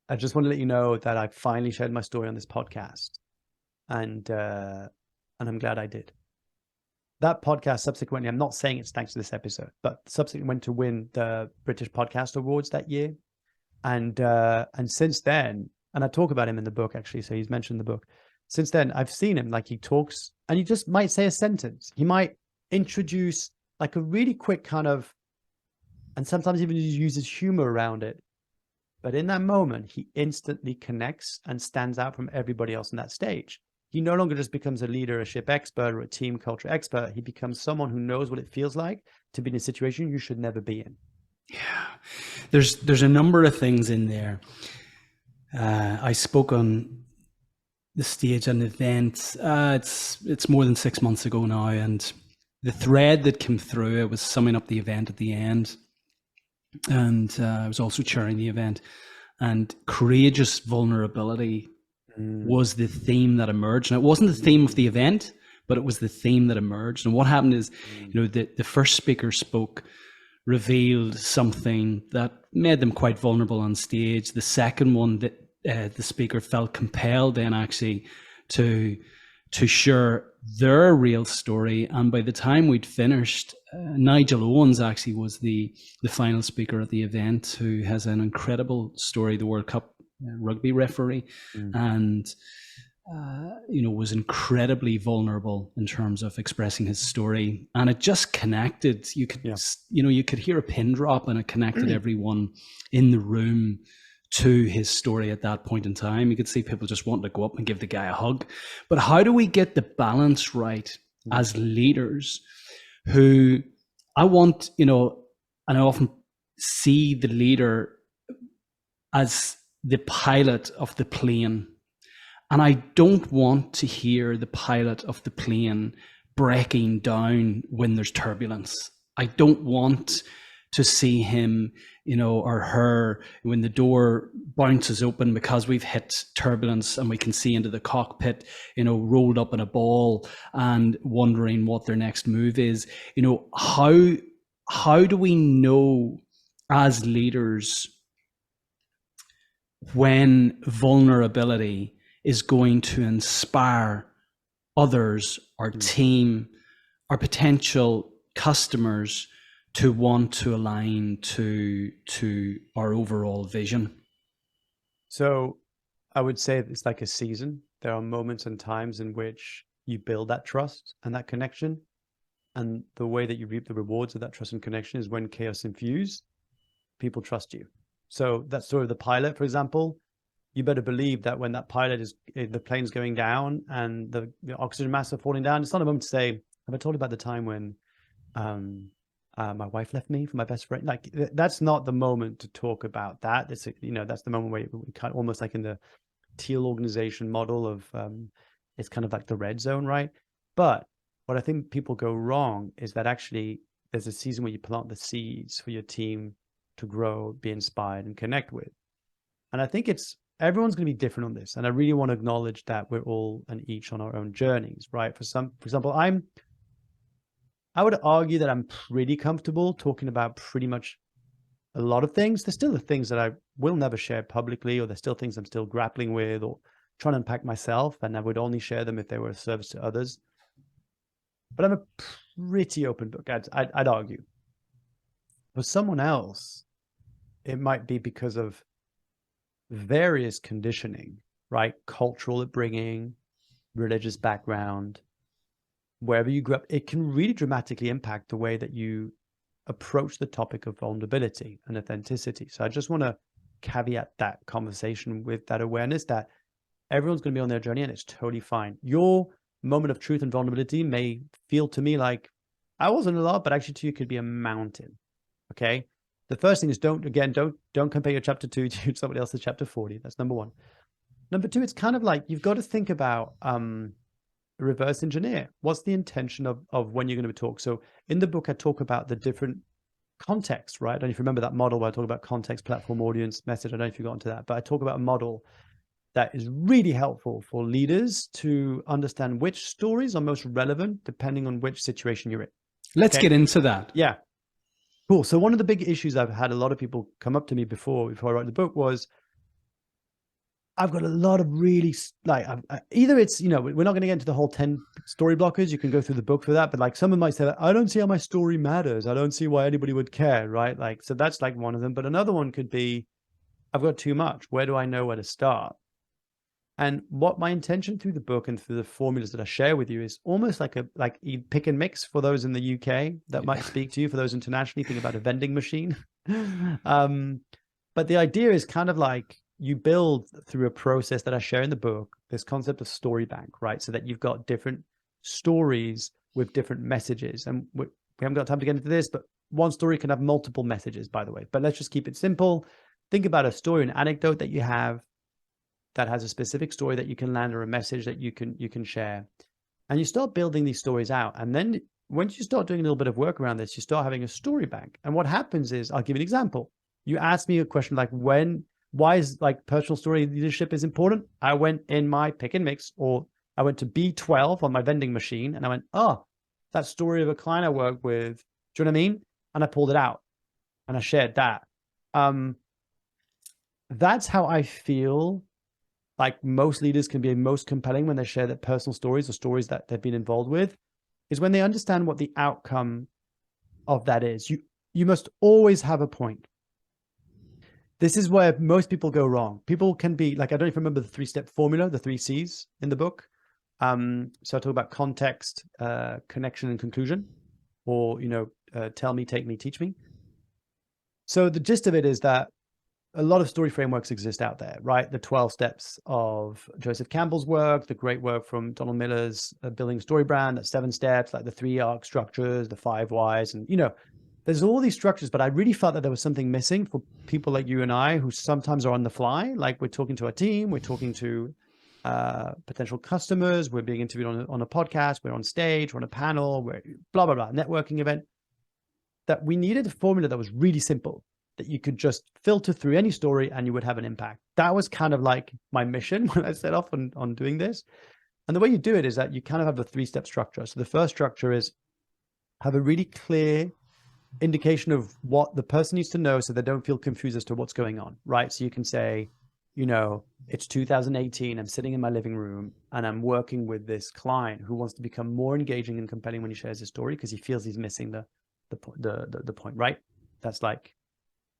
I just want to let you know that I finally shared my story on this podcast. And I'm glad I did. That podcast subsequently, I'm not saying it's thanks to this episode, but subsequently went to win the British Podcast Awards that year. And since then, and I talk about him in the book, actually, so he's mentioned the book. Since then, I've seen him, like he talks and he just might say a sentence. He might introduce like a really quick kind of, and sometimes even uses humor around it. But in that moment, he instantly connects and stands out from everybody else on that stage. He no longer just becomes a leadership expert or a team culture expert. He becomes someone who knows what it feels like to be in a situation you should never be in. Yeah, there's a number of things in there. I spoke on the stage at an event. It's more than 6 months ago now, and the thread that came through, I was summing up the event at the end, and I was also chairing the event, and courageous vulnerability was the theme that emerged. And it wasn't the theme of the event, but it was the theme that emerged. And what happened is, the first speaker revealed something that made them quite vulnerable on stage. The second one, that the speaker felt compelled then actually to share their real story. And by the time we'd finished, Nigel Owens actually was the final speaker at the event, who has an incredible story, the World Cup rugby referee, and was incredibly vulnerable in terms of expressing his story, and it just connected. You could you could hear a pin drop, and it connected everyone in the room to his story at that point in time. You could see people just wanting to go up and give the guy a hug. But how do we get the balance right as leaders who I want, and I often see the leader as the pilot of the plane. And I don't want to hear the pilot of the plane breaking down when there's turbulence. I don't want to see him, or her, when the door bounces open because we've hit turbulence and we can see into the cockpit, rolled up in a ball and wondering what their next move is. How do we know as leaders when vulnerability is going to inspire others, our team, our potential customers to want to align to our overall vision? So I would say it's like a season. There are moments and times in which you build that trust and that connection. And the way that you reap the rewards of that trust and connection is when chaos infused, people trust you. So that story of the pilot, for example, you better believe that when that pilot is, the plane's going down and the oxygen masks are falling down, it's not a moment to say, have I told you about the time when my wife left me for my best friend? Like, that's not the moment to talk about that. It's, that's the moment where we kind of almost like in the teal organization model of, it's kind of like the red zone, right? But what I think people go wrong is that actually there's a season where you plant the seeds for your team to grow, be inspired, and connect with. And I think everyone's going to be different on this. And I really want to acknowledge that we're all and each on our own journeys, right? For example, I would argue that I'm pretty comfortable talking about pretty much a lot of things. There's still the things that I will never share publicly, or there's still things I'm still grappling with or trying to unpack myself. And I would only share them if they were a service to others. But I'm a pretty open book, I'd argue. For someone else, it might be because of various conditioning, right? Cultural upbringing, religious background, wherever you grew up. It can really dramatically impact the way that you approach the topic of vulnerability and authenticity. So I just want to caveat that conversation with that awareness that everyone's going to be on their journey and it's totally fine. Your moment of truth and vulnerability may feel to me like I wasn't a lot, but actually to you could be a mountain. Okay. The first thing is don't compare your chapter 2 to somebody else's chapter 40. That's number one. Number two, it's kind of like you've got to think about reverse engineer. What's the intention of when you're going to talk? So in the book, I talk about the different contexts, right? I don't know if you remember that model where I talk about context, platform, audience, message. I don't know if you got into that, but I talk about a model that is really helpful for leaders to understand which stories are most relevant depending on which situation you're in. Let's get into that. Yeah. Cool. So one of the big issues I've had a lot of people come up to me before I write the book was, I've got a lot of really like, either it's, we're not going to get into the whole 10 story blockers. You can go through the book for that. But like someone might say that I don't see how my story matters. I don't see why anybody would care. Right. Like, so that's like one of them. But another one could be, I've got too much. Where do I know where to start? And what my intention through the book and through the formulas that I share with you is almost like you pick and mix for those in the UK that might speak to you. For those internationally, think about a vending machine. But the idea is kind of like you build through a process that I share in the book, this concept of story bank, right? So that you've got different stories with different messages. And we haven't got time to get into this, but one story can have multiple messages, by the way. But let's just keep it simple. Think about a story, an anecdote that you have that has a specific story that you can land or a message that you can share. And you start building these stories out. And then once you start doing a little bit of work around this, you start having a story bank. And what happens is, I'll give you an example. You asked me a question like, why is like personal story leadership is important? I went in my pick and mix, or I went to B12 on my vending machine and I went, oh, that story of a client I work with. Do you know what I mean? And I pulled it out and I shared that. That's how I feel like most leaders can be most compelling when they share their personal stories or stories that they've been involved with, is when they understand what the outcome of that is. You must always have a point. This is where most people go wrong. People can be like, I don't even remember the 3-step formula, the 3 C's in the book. So I talk about context, connection, and conclusion, or, tell me, take me, teach me. So the gist of it is that a lot of story frameworks exist out there, right? The 12 steps of Joseph Campbell's work, the great work from Donald Miller's Building a Story Brand, that 7 steps, like the 3 arc structures, the 5 whys, and there's all these structures, but I really felt that there was something missing for people like you and I, who sometimes are on the fly. Like we're talking to our team, we're talking to potential customers, we're being interviewed on a podcast, we're on stage, we're on a panel, we're blah, blah, blah, networking event, that we needed a formula that was really simple, that you could just filter through any story and you would have an impact. That was kind of like my mission when I set off on doing this. And the way you do it is that you kind of have a 3-step structure. So the first structure is have a really clear indication of what the person needs to know so they don't feel confused as to what's going on, right? So you can say, you know, it's 2018, I'm sitting in my living room and I'm working with this client who wants to become more engaging and compelling when he shares his story because he feels he's missing the point, right? That's like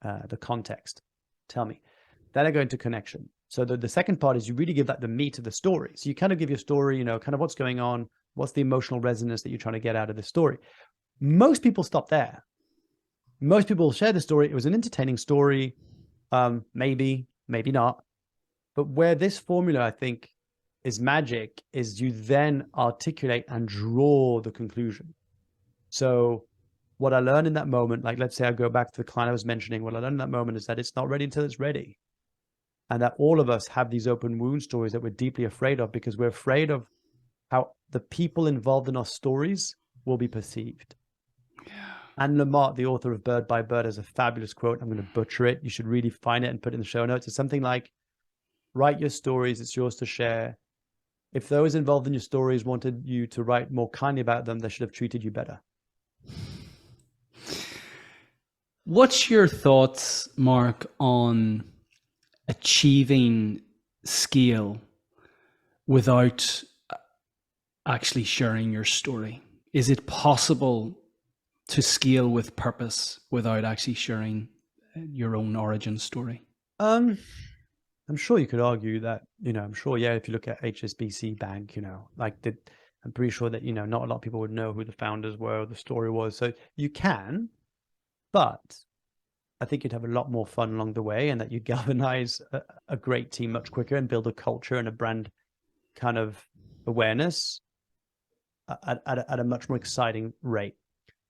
the context. Tell me. Then I go into connection. So the second part is you really give that the meat of the story. So you kind of give your story, you know, kind of what's going on, what's the emotional resonance that you're trying to get out of the story. Most people stop there. Most people share the story. It was an entertaining story. Maybe not. But where this formula, I think, is magic is you then articulate and draw the conclusion. So what I learned in that moment, like let's say I go back to the client I was mentioning, what I learned in that moment is that it's not ready until it's ready. And that all of us have these open wound stories that we're deeply afraid of because we're afraid of how the people involved in our stories will be perceived. Yeah. Anne Lamott, the author of Bird by Bird, has a fabulous quote. I'm going to butcher it. You should really find it and put it in the show notes. It's something like, write your stories. It's yours to share. If those involved in your stories wanted you to write more kindly about them, they should have treated you better. What's your thoughts, Mark, on achieving scale without actually sharing your story? Is it possible to scale with purpose without actually sharing your own origin story? I'm sure you could argue that, you know, I'm sure, yeah, if you look at HSBC Bank, you know, like I'm pretty sure that, you know, not a lot of people would know who the founders were or the story was. So you can, but I think you'd have a lot more fun along the way and that you'd galvanize a great team much quicker and build a culture and a brand kind of awareness at a much more exciting rate.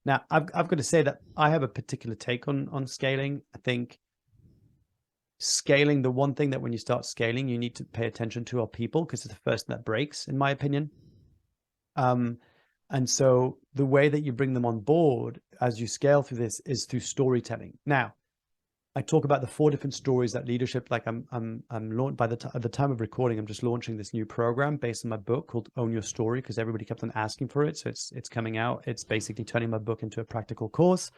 Now, I've got to say that I have a particular take on scaling. I think scaling, the one thing that when you start scaling, you need to pay attention to are people because it's the first thing that breaks, in my opinion. And so the way that you bring them on board as you scale through this is through storytelling. Now, I talk about the 4 different stories that leadership, like I'm by at the time of recording, I'm just launching this new program based on my book called Own Your Story because everybody kept on asking for it. So it's coming out. It's basically turning my book into a practical course.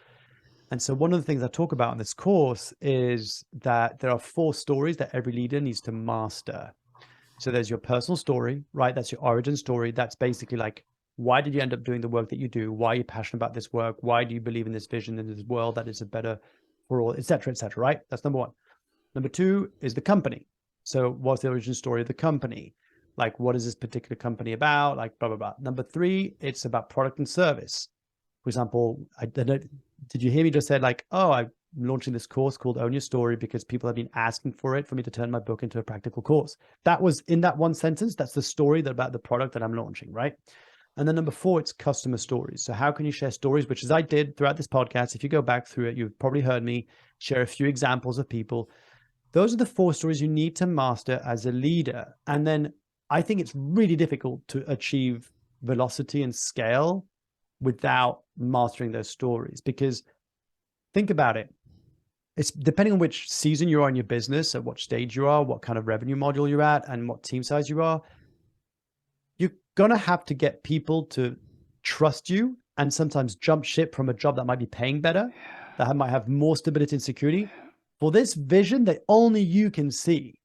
And so one of the things I talk about in this course is that there are 4 stories that every leader needs to master. So there's your personal story, right? That's your origin story. That's basically like, why did you end up doing the work that you do? Why are you passionate about this work? Why do you believe in this vision in this world that is a better for all, et cetera, right? That's number 1. Number 2 is the company. So what's the origin story of the company? Like, what is this particular company about? Like, blah, blah, blah. Number 3, it's about product and service. For example, did you hear me just said like, oh, I'm launching this course called Own Your Story because people have been asking for it for me to turn my book into a practical course. That was in that one sentence. That's the story about the product that I'm launching, right? And then number 4, it's customer stories. So how can you share stories, which as I did throughout this podcast, if you go back through it, you've probably heard me share a few examples of people. Those are the 4 stories you need to master as a leader. And then I think it's really difficult to achieve velocity and scale without mastering those stories, because think about it. It's depending on which season you are in your business, at what stage you are, what kind of revenue module you're at, and what team size you are. You're going to have to get people to trust you and sometimes jump ship from a job that might be paying better, that might have more stability and security for this vision that only you can see,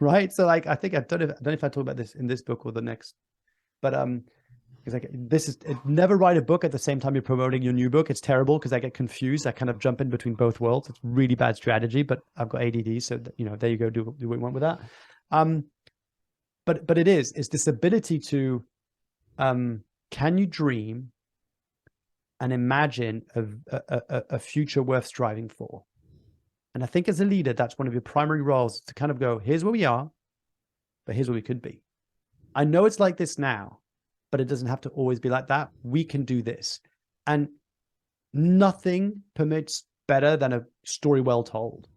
right? So like, I think, I don't know if I talk about this in this book or the next, but because like never write a book at the same time you're promoting your new book. It's terrible because I get confused. I kind of jump in between both worlds. It's really bad strategy, but I've got ADD. So, you know, there you go. Do what you want with that. But it's this ability to, can you dream and imagine a future worth striving for? And I think as a leader, that's one of your primary roles, to kind of go, here's where we are, but here's where we could be. I know it's like this now, but it doesn't have to always be like that. We can do this. And nothing permits better than a story well told.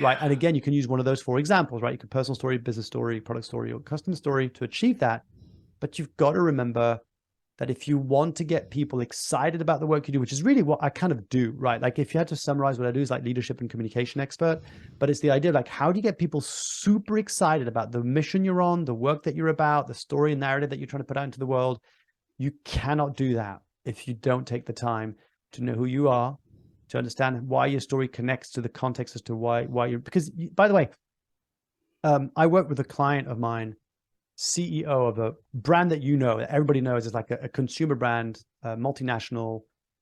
Right. And again, you can use one of those 4 examples, right? You can personal story, business story, product story, or customer story to achieve that. But you've got to remember that if you want to get people excited about the work you do, which is really what I kind of do, right? Like if you had to summarize what I do is like leadership and communication expert, but it's the idea of like, how do you get people super excited about the mission you're on, the work that you're about, the story and narrative that you're trying to put out into the world? You cannot do that if you don't take the time to know who you are, to understand why your story connects to the context as to why you're, because by the way, I work with a client of mine, CEO of a brand that that everybody knows is like a consumer brand, a multinational,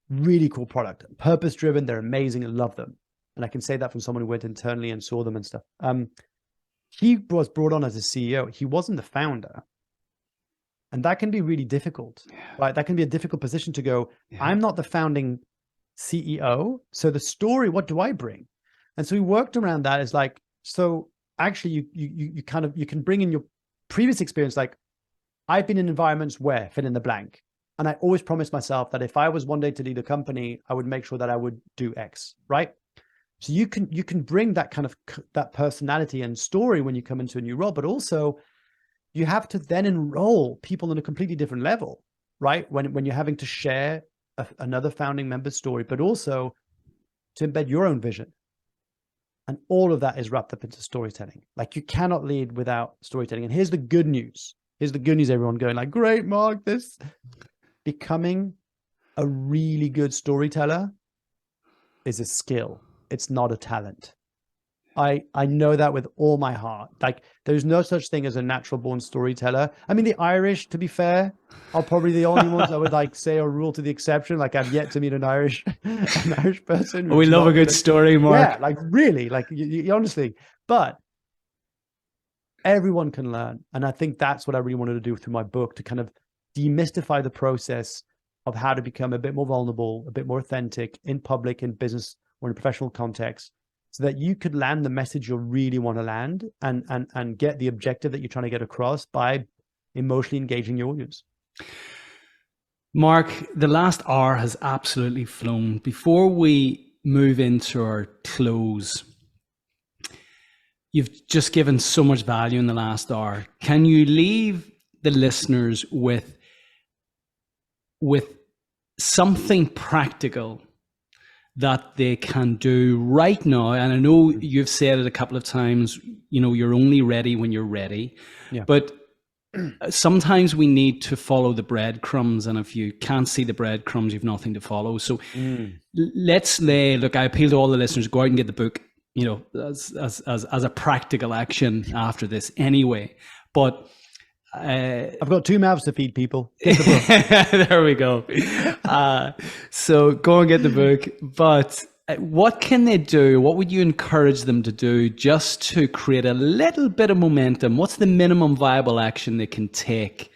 really cool product, purpose driven. They're amazing. I love them, and I can say that from someone who went internally and saw them and stuff. He was brought on as a CEO. He wasn't the founder, and that can be really difficult, right? That can be a difficult position to go. I'm not the founding CEO, so the story. What do I bring? And so we worked around that. As like, so actually, you can bring in your previous experience. Like, I've been in environments where fill in the blank, and I always promised myself that if I was one day to lead a company, I would make sure that I would do X, right? So you can bring that kind of that personality and story when you come into a new role, but also you have to then enroll people on a completely different level, right? When you're having to share another founding member's story, but also to embed your own vision. And all of that is wrapped up into storytelling. Like, you cannot lead without storytelling. And here's the good news. Here's the good news, everyone going like, great, Mark, this. Becoming a really good storyteller is a skill. It's not a talent. I know that with all my heart. Like, there's no such thing as a natural born storyteller. I mean, the Irish, to be fair, are probably the only ones I would like say are rule to the exception. Like, I've yet to meet an Irish person. We love a good story, Mark. Yeah, like really, like you honestly. But everyone can learn, and I think that's what I really wanted to do through my book, to kind of demystify the process of how to become a bit more vulnerable, a bit more authentic in public, in business, or in a professional context, so that you could land the message you really want to land and get the objective that you're trying to get across by emotionally engaging your audience. Mark, the last hour has absolutely flown. Before we move into our close, you've just given so much value in the last hour. Can you leave the listeners with something practical that they can do right now? And I know you've said it a couple of times, you're only ready when you're ready. Yeah. But sometimes we need to follow the breadcrumbs, and if you can't see the breadcrumbs, you've nothing to follow. So let's look, I appeal to all the listeners, go out and get the book, as a practical action after this anyway. But I've got 2 mouths to feed, people. Get the book. There we go. So go and get the book. But what can they do? What would you encourage them to do just to create a little bit of momentum? What's the minimum viable action they can take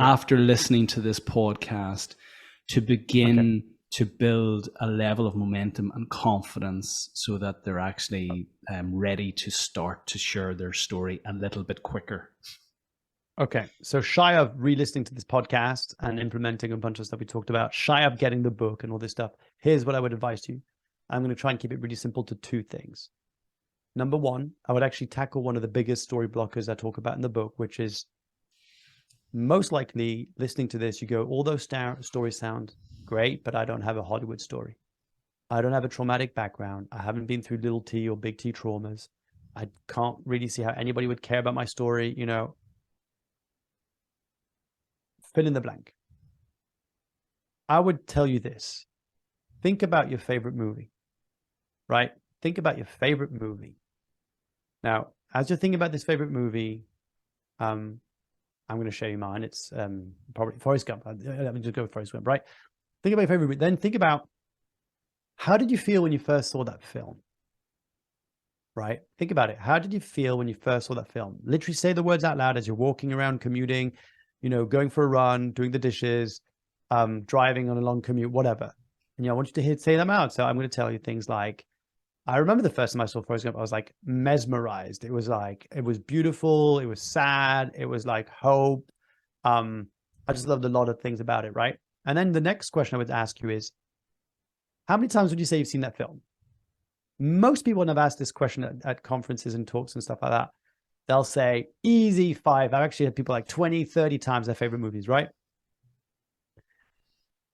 after listening to this podcast to begin to build a level of momentum and confidence so that they're actually ready to start to share their story a little bit quicker? Okay, so shy of re-listening to this podcast and implementing a bunch of stuff we talked about, shy of getting the book and all this stuff, here's what I would advise you. I'm going to try and keep it really simple to 2 things. Number 1, I would actually tackle one of the biggest story blockers I talk about in the book, which is most likely listening to this, you go, all those stories sound great, but I don't have a Hollywood story. I don't have a traumatic background. I haven't been through little T or big T traumas. I can't really see how anybody would care about my story, Fill in the blank. I would tell you this. Think about your favorite movie, right? Think about your favorite movie. Now, as you're thinking about this favorite movie, I'm going to show you mine. It's probably Forrest Gump. Let me just go with Forrest Gump, right? Think about your favorite movie. Then think about, how did you feel when you first saw that film? Right? Think about it. How did you feel when you first saw that film? Literally say the words out loud as you're walking around, commuting, going for a run, doing the dishes, driving on a long commute, whatever. And I want you to say them out. So I'm going to tell you things like, I remember the first time I saw Forrest Gump, I was like mesmerized. It was beautiful. It was sad. It was like hope. I just loved a lot of things about it, right? And then the next question I would ask you is, how many times would you say you've seen that film? Most people, when I've asked this question at conferences and talks and stuff like that, they'll say easy 5. I've actually had people like 20, 30 times their favorite movies, right?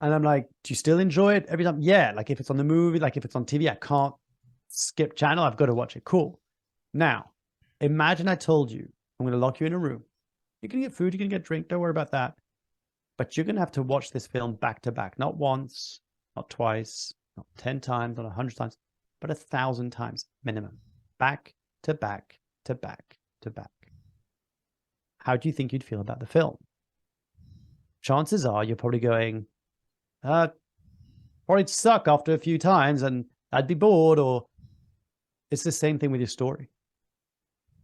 And I'm like, do you still enjoy it every time? Yeah. Like if it's on the movie, like if it's on TV, I can't skip channel. I've got to watch it. Cool. Now, imagine I told you, I'm going to lock you in a room. You can get food, you can get drink. Don't worry about that. But you're going to have to watch this film back to back. Not once, not twice, not 10 times, not 100 times, but 1,000 times minimum. Back to back to back to back, how do you think you'd feel about the film? Chances are you're probably going, probably suck after a few times and I'd be bored. Or it's the same thing with your story.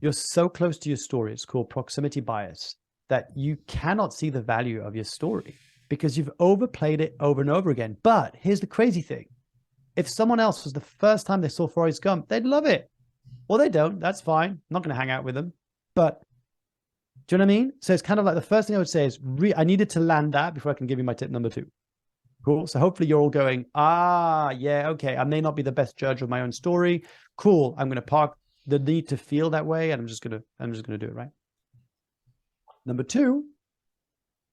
You're so close to your story, it's called proximity bias, that you cannot see the value of your story because you've overplayed it over and over again. But here's the crazy thing. If someone else was the first time they saw Forrest Gump, they'd love it. Well, they don't. That's fine. I'm not going to hang out with them. But do you know what I mean? So it's kind of like the first thing I would say is I needed to land that before I can give you my tip number 2. Cool. So hopefully you're all going, yeah, okay. I may not be the best judge of my own story. Cool. I'm going to park the need to feel that way. And I'm just going to do it, right? Number 2,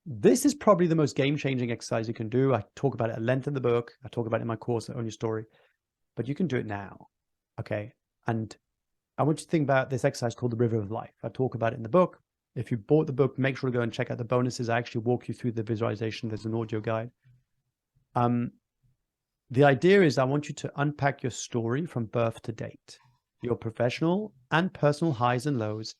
this is probably the most game-changing exercise you can do. I talk about it at length in the book. I talk about it in my course, Own Your Story. But you can do it now, okay? And I want you to think about this exercise called the River of Life. I talk about it in the book. If you bought the book, make sure to go and check out the bonuses. I actually walk you through the visualization. There's an audio guide. The idea is I want you to unpack your story from birth to date, your professional and personal highs and lows,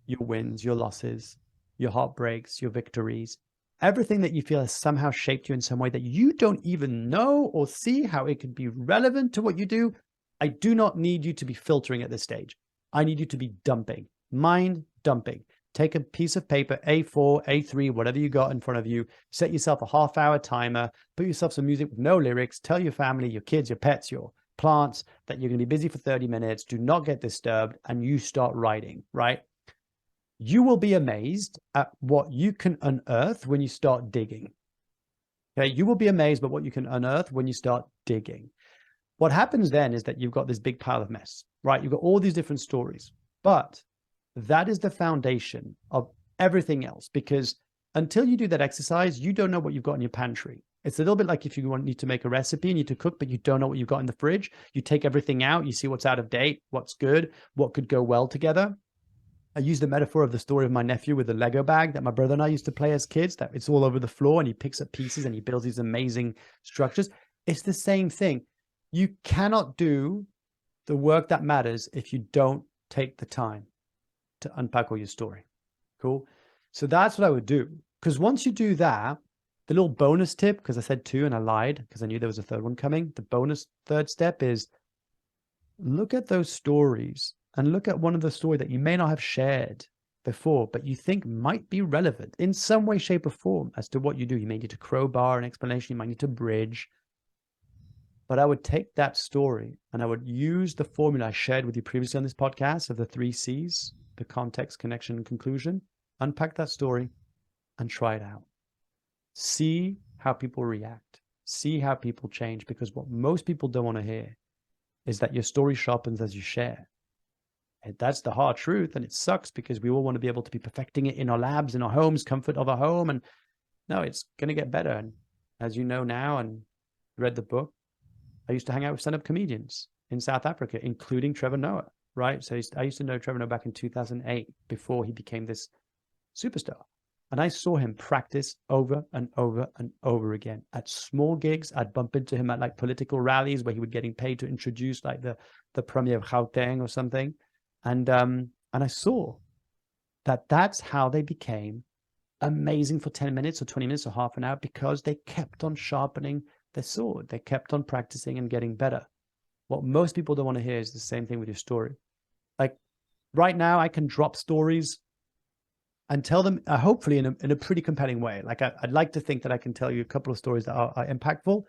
your wins, your losses, your heartbreaks, your victories, everything that you feel has somehow shaped you in some way that you don't even know or see how it could be relevant to what you do. I do not need you to be filtering at this stage. I need you to be dumping, mind dumping. Take a piece of paper, A4, A3, whatever you got in front of you, set yourself a half-hour timer, put yourself some music with no lyrics, tell your family, your kids, your pets, your plants that you're going to be busy for 30 minutes, do not get disturbed, and you start writing, right? You will be amazed at what you can unearth when you start digging. Okay, you will be amazed at what you can unearth when you start digging. What happens then is that you've got this big pile of mess, right? You've got all these different stories, but that is the foundation of everything else, because until you do that exercise, you don't know what you've got in your pantry. It's a little bit like if you need to make a recipe, you need to cook, but you don't know what you've got in the fridge. You take everything out, you see what's out of date, what's good, what could go well together. I use the metaphor of the story of my nephew with the Lego bag that my brother and I used to play as kids, that it's all over the floor and he picks up pieces and he builds these amazing structures. It's the same thing. You cannot do the work that matters if you don't take the time to unpack all your story. Cool. So that's what I would do. Because once you do that, the little bonus tip, because I said 2 and I lied because I knew there was a third one coming. The bonus third step is look at those stories and look at one of the stories that you may not have shared before, but you think might be relevant in some way, shape, or form as to what you do. You may need to crowbar an explanation. You might need to bridge. But I would take that story and I would use the formula I shared with you previously on this podcast of the 3 C's, the context, connection, and conclusion. Unpack that story and try it out. See how people react. See how people change, because what most people don't want to hear is that your story sharpens as you share. And that's the hard truth, and it sucks because we all want to be able to be perfecting it in our labs, in our homes, comfort of our home. And no, it's going to get better. And as you know now, and read the book, I used to hang out with stand-up comedians in South Africa, including Trevor Noah, right? So I used to know Trevor Noah back in 2008 before he became this superstar. And I saw him practice over and over and over again at small gigs. I'd bump into him at like political rallies where he would getting paid to introduce like the Premier of Gauteng or something. And I saw that that's how they became amazing for 10 minutes or 20 minutes or half an hour, because they kept on sharpening their sword. They kept on practicing and getting better. What most people don't want to hear is the same thing with your story. Like right now, I can drop stories and tell them, hopefully in a pretty compelling way. Like I'd like to think that I can tell you a couple of stories that are impactful,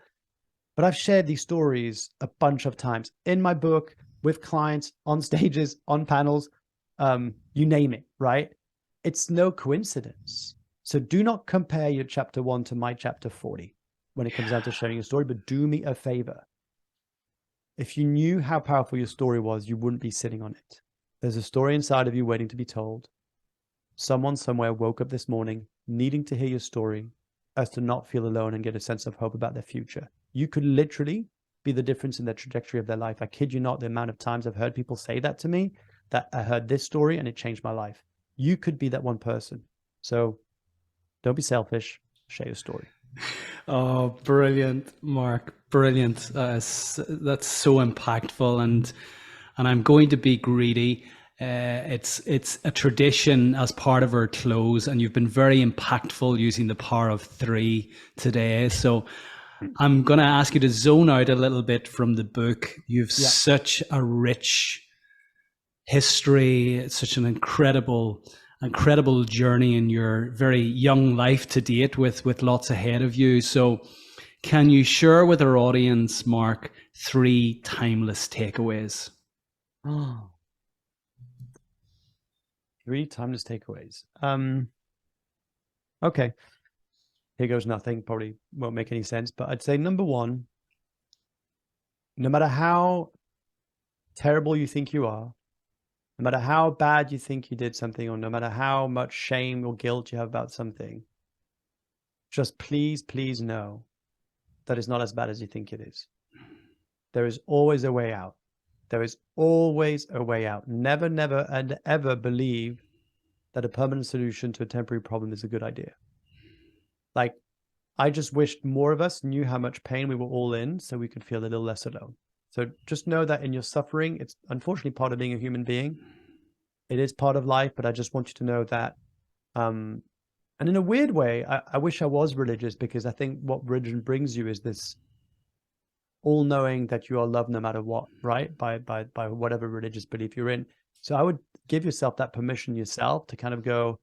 but I've shared these stories a bunch of times in my book, with clients, on stages, on panels, you name it, right? It's no coincidence. So do not compare your chapter 1 to my chapter 40 when it comes down to sharing your story, but do me a favor. If you knew how powerful your story was, you wouldn't be sitting on it. There's a story inside of you waiting to be told. Someone somewhere woke up this morning needing to hear your story as to not feel alone and get a sense of hope about their future. You could literally be the difference in the trajectory of their life. I kid you not, the amount of times I've heard people say that to me, that I heard this story and it changed my life. You could be that one person. So don't be selfish. Share your story. Oh, brilliant, Mark. Brilliant. That's so impactful. And I'm going to be greedy. It's a tradition as part of our close, and you've been very impactful using the power of three today. So I'm going to ask you to zone out a little bit from the book. You've Yeah. such a rich history. It's such an incredible journey in your very young life to date with lots ahead of you. So can you share with our audience, Mark, three timeless takeaways? Oh, three timeless takeaways. Okay. Here goes nothing. Probably won't make any sense, but I'd say number one, no matter how terrible you think you are, no matter how bad you think you did something, or no matter how much shame or guilt you have about something, just please know that it's not as bad as you think it is. There is always a way out. There is always a way out. Never, never, and ever believe that a permanent solution to a temporary problem is a good idea. Like, I just wished more of us knew how much pain we were all in so we could feel a little less alone. So just know that in your suffering, it's unfortunately part of being a human being. It is part of life, but I just want you to know that. And in a weird way, I wish I was religious, because I think what religion brings you is this all knowing that you are loved no matter what, right? By whatever religious belief you're in. So I would give yourself that permission yourself to kind of go,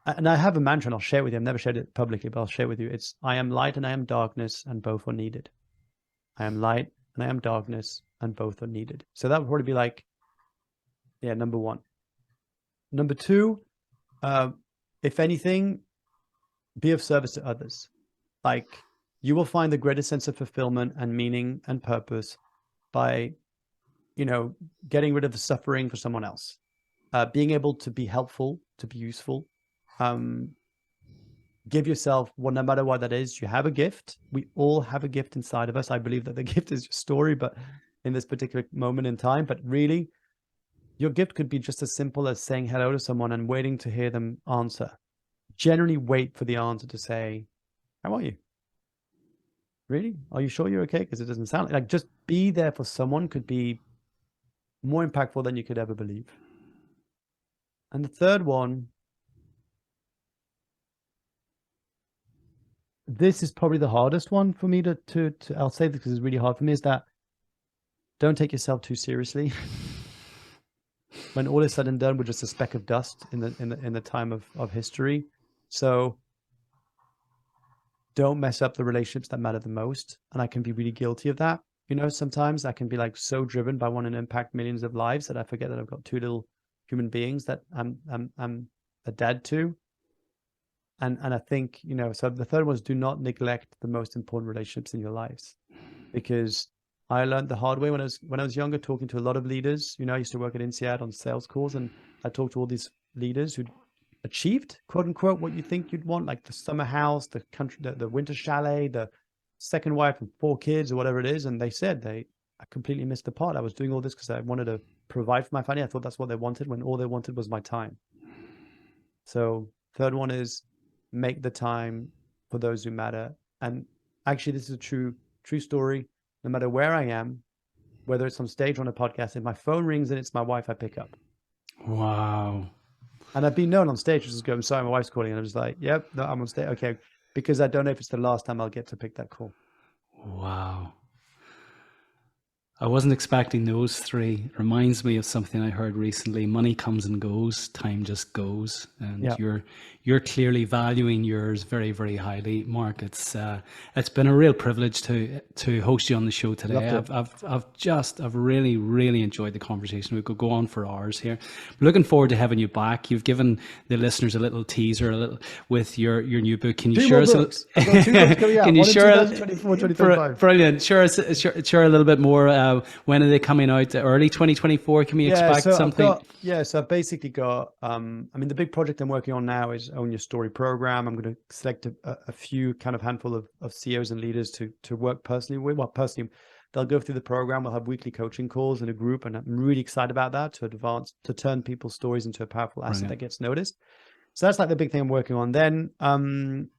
and I have a mantra and I'll share it with you. I've never shared it publicly, but I'll share it with you. It's, I am light and I am darkness and both are needed. I am light and I am darkness and both are needed. So that would probably be like, yeah, number one. Number two, if anything, be of service to others. Like, you will find the greatest sense of fulfillment and meaning and purpose by, getting rid of the suffering for someone else, being able to be helpful, to be useful. Give yourself, well, no matter what that is, you have a gift. We all have a gift inside of us. I believe that the gift is your story, but in this particular moment in time, but really your gift could be just as simple as saying hello to someone and waiting to hear them answer. Generally wait for the answer to say, how are you? Really? Are you sure you're okay? Because it doesn't sound like just be there for someone could be more impactful than you could ever believe. And the third one, this is probably the hardest one for me to I'll say this because it's really hard for me, is that don't take yourself too seriously. When all is said and done, we're just a speck of dust in the time of history. So don't mess up the relationships that matter the most. And I can be really guilty of that. Sometimes I can be like so driven by wanting to impact millions of lives that I forget that I've got two little human beings that I'm a dad to. And I think, so the third one is, do not neglect the most important relationships in your lives, because I learned the hard way when I was younger, talking to a lot of leaders. I used to work at INSEAD on sales calls, and I talked to all these leaders who'd achieved, quote unquote, what you think you'd want, like the summer house, the country, the winter chalet, the second wife and 4 kids or whatever it is. And they said I completely missed the part. I was doing all this because I wanted to provide for my family. I thought that's what they wanted, when all they wanted was my time. So third one is, make the time for those who matter. And actually, this is a true story. No matter where I am, whether it's on stage or on a podcast, if my phone rings and it's my wife, I pick up. Wow. And I've been known on stage to just go, I'm sorry, my wife's calling. And I'm just like, yep, no, I'm on stage. Okay. Because I don't know if it's the last time I'll get to pick that call. Wow. I wasn't expecting those three. It reminds me of something I heard recently. Money comes and goes, time just goes. And Yeah. you're clearly valuing yours very, very highly, Mark. It's been a real privilege to host you on the show today. I've really, really enjoyed the conversation. We could go on for hours here. Looking forward to having you back. You've given the listeners a little teaser with your new book. Can you share us? I've got 2 books coming out. Can you share 2024, 2025. Brilliant. Share a little bit more. When are they coming out? Early 2024? Can we expect something? So I've basically got, the big project I'm working on now is Own Your Story program. I'm going to select a few kind of handful of CEOs and leaders to work personally with. Well, personally, they'll go through the program. We'll have weekly coaching calls in a group. And I'm really excited about that, to turn people's stories into a powerful asset that gets noticed. So that's like the big thing I'm working on. Then I'm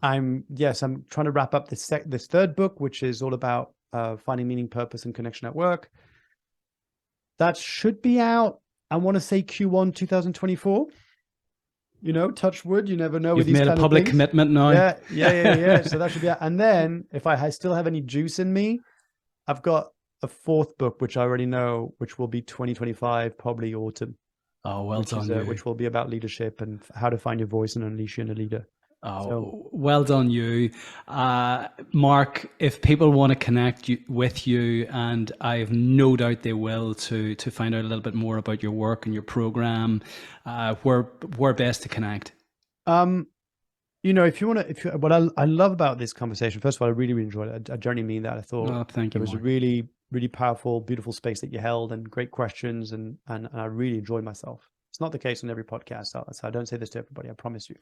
trying to wrap up this third book, which is all about finding meaning, purpose, and connection at work. That should be out, I want to say Q1 2024. You know, touch wood, you never know with You've these made a kind of public things. commitment now. Yeah. So that should be out. And then if I still have any juice in me, I've got a fourth book, which I already know, which will be 2025, probably autumn. Oh, well done, you. Which will be about leadership and how to find your voice and unleash your inner leader. Oh, So, well done, you. Mark, if people want to connect with you, and I have no doubt they will, to find out a little bit more about your work and your program, where best to connect? you know, if you want to, what I love about this conversation, first of all, I really, really enjoyed it. I genuinely mean that. I thought Thank it you, was a Mark. really, really powerful, beautiful space that you held, and great questions, and I really enjoyed myself. It's not the case on every podcast, so I don't say this to everybody, I promise you.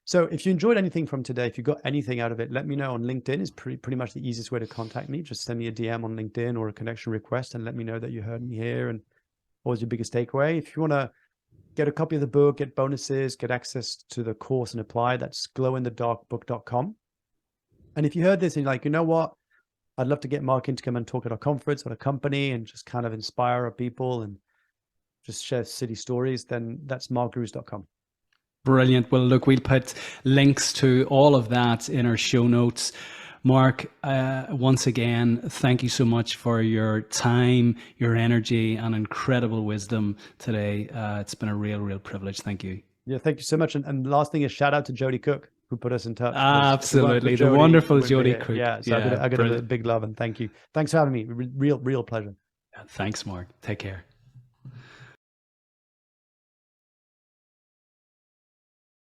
So if you enjoyed anything from today, if you got anything out of it, let me know on LinkedIn. Is pretty much the easiest way to contact me. Just send me a DM on LinkedIn or a connection request and let me know that you heard me here and what was your biggest takeaway. If you want to get a copy of the book, get bonuses, get access to the course and apply, that's glowinthedarkbook.com. And if you heard this and you're like, you know what, I'd love to get Mark in to come and talk at a conference or a company and just kind of inspire our people and just share city stories, then that's markleruste.com. Brilliant. Well, look, we'll put links to all of that in our show notes. Mark, once again, thank you so much for your time, your energy, and incredible wisdom today. It's been a real privilege. Thank you. Yeah, thank you so much. And the last thing is shout out to Jody Cook, who put us in touch. Absolutely. The wonderful Jody Cook. Yeah, so I got a big love and thank you. Thanks for having me. Real pleasure. Thanks, Mark. Take care.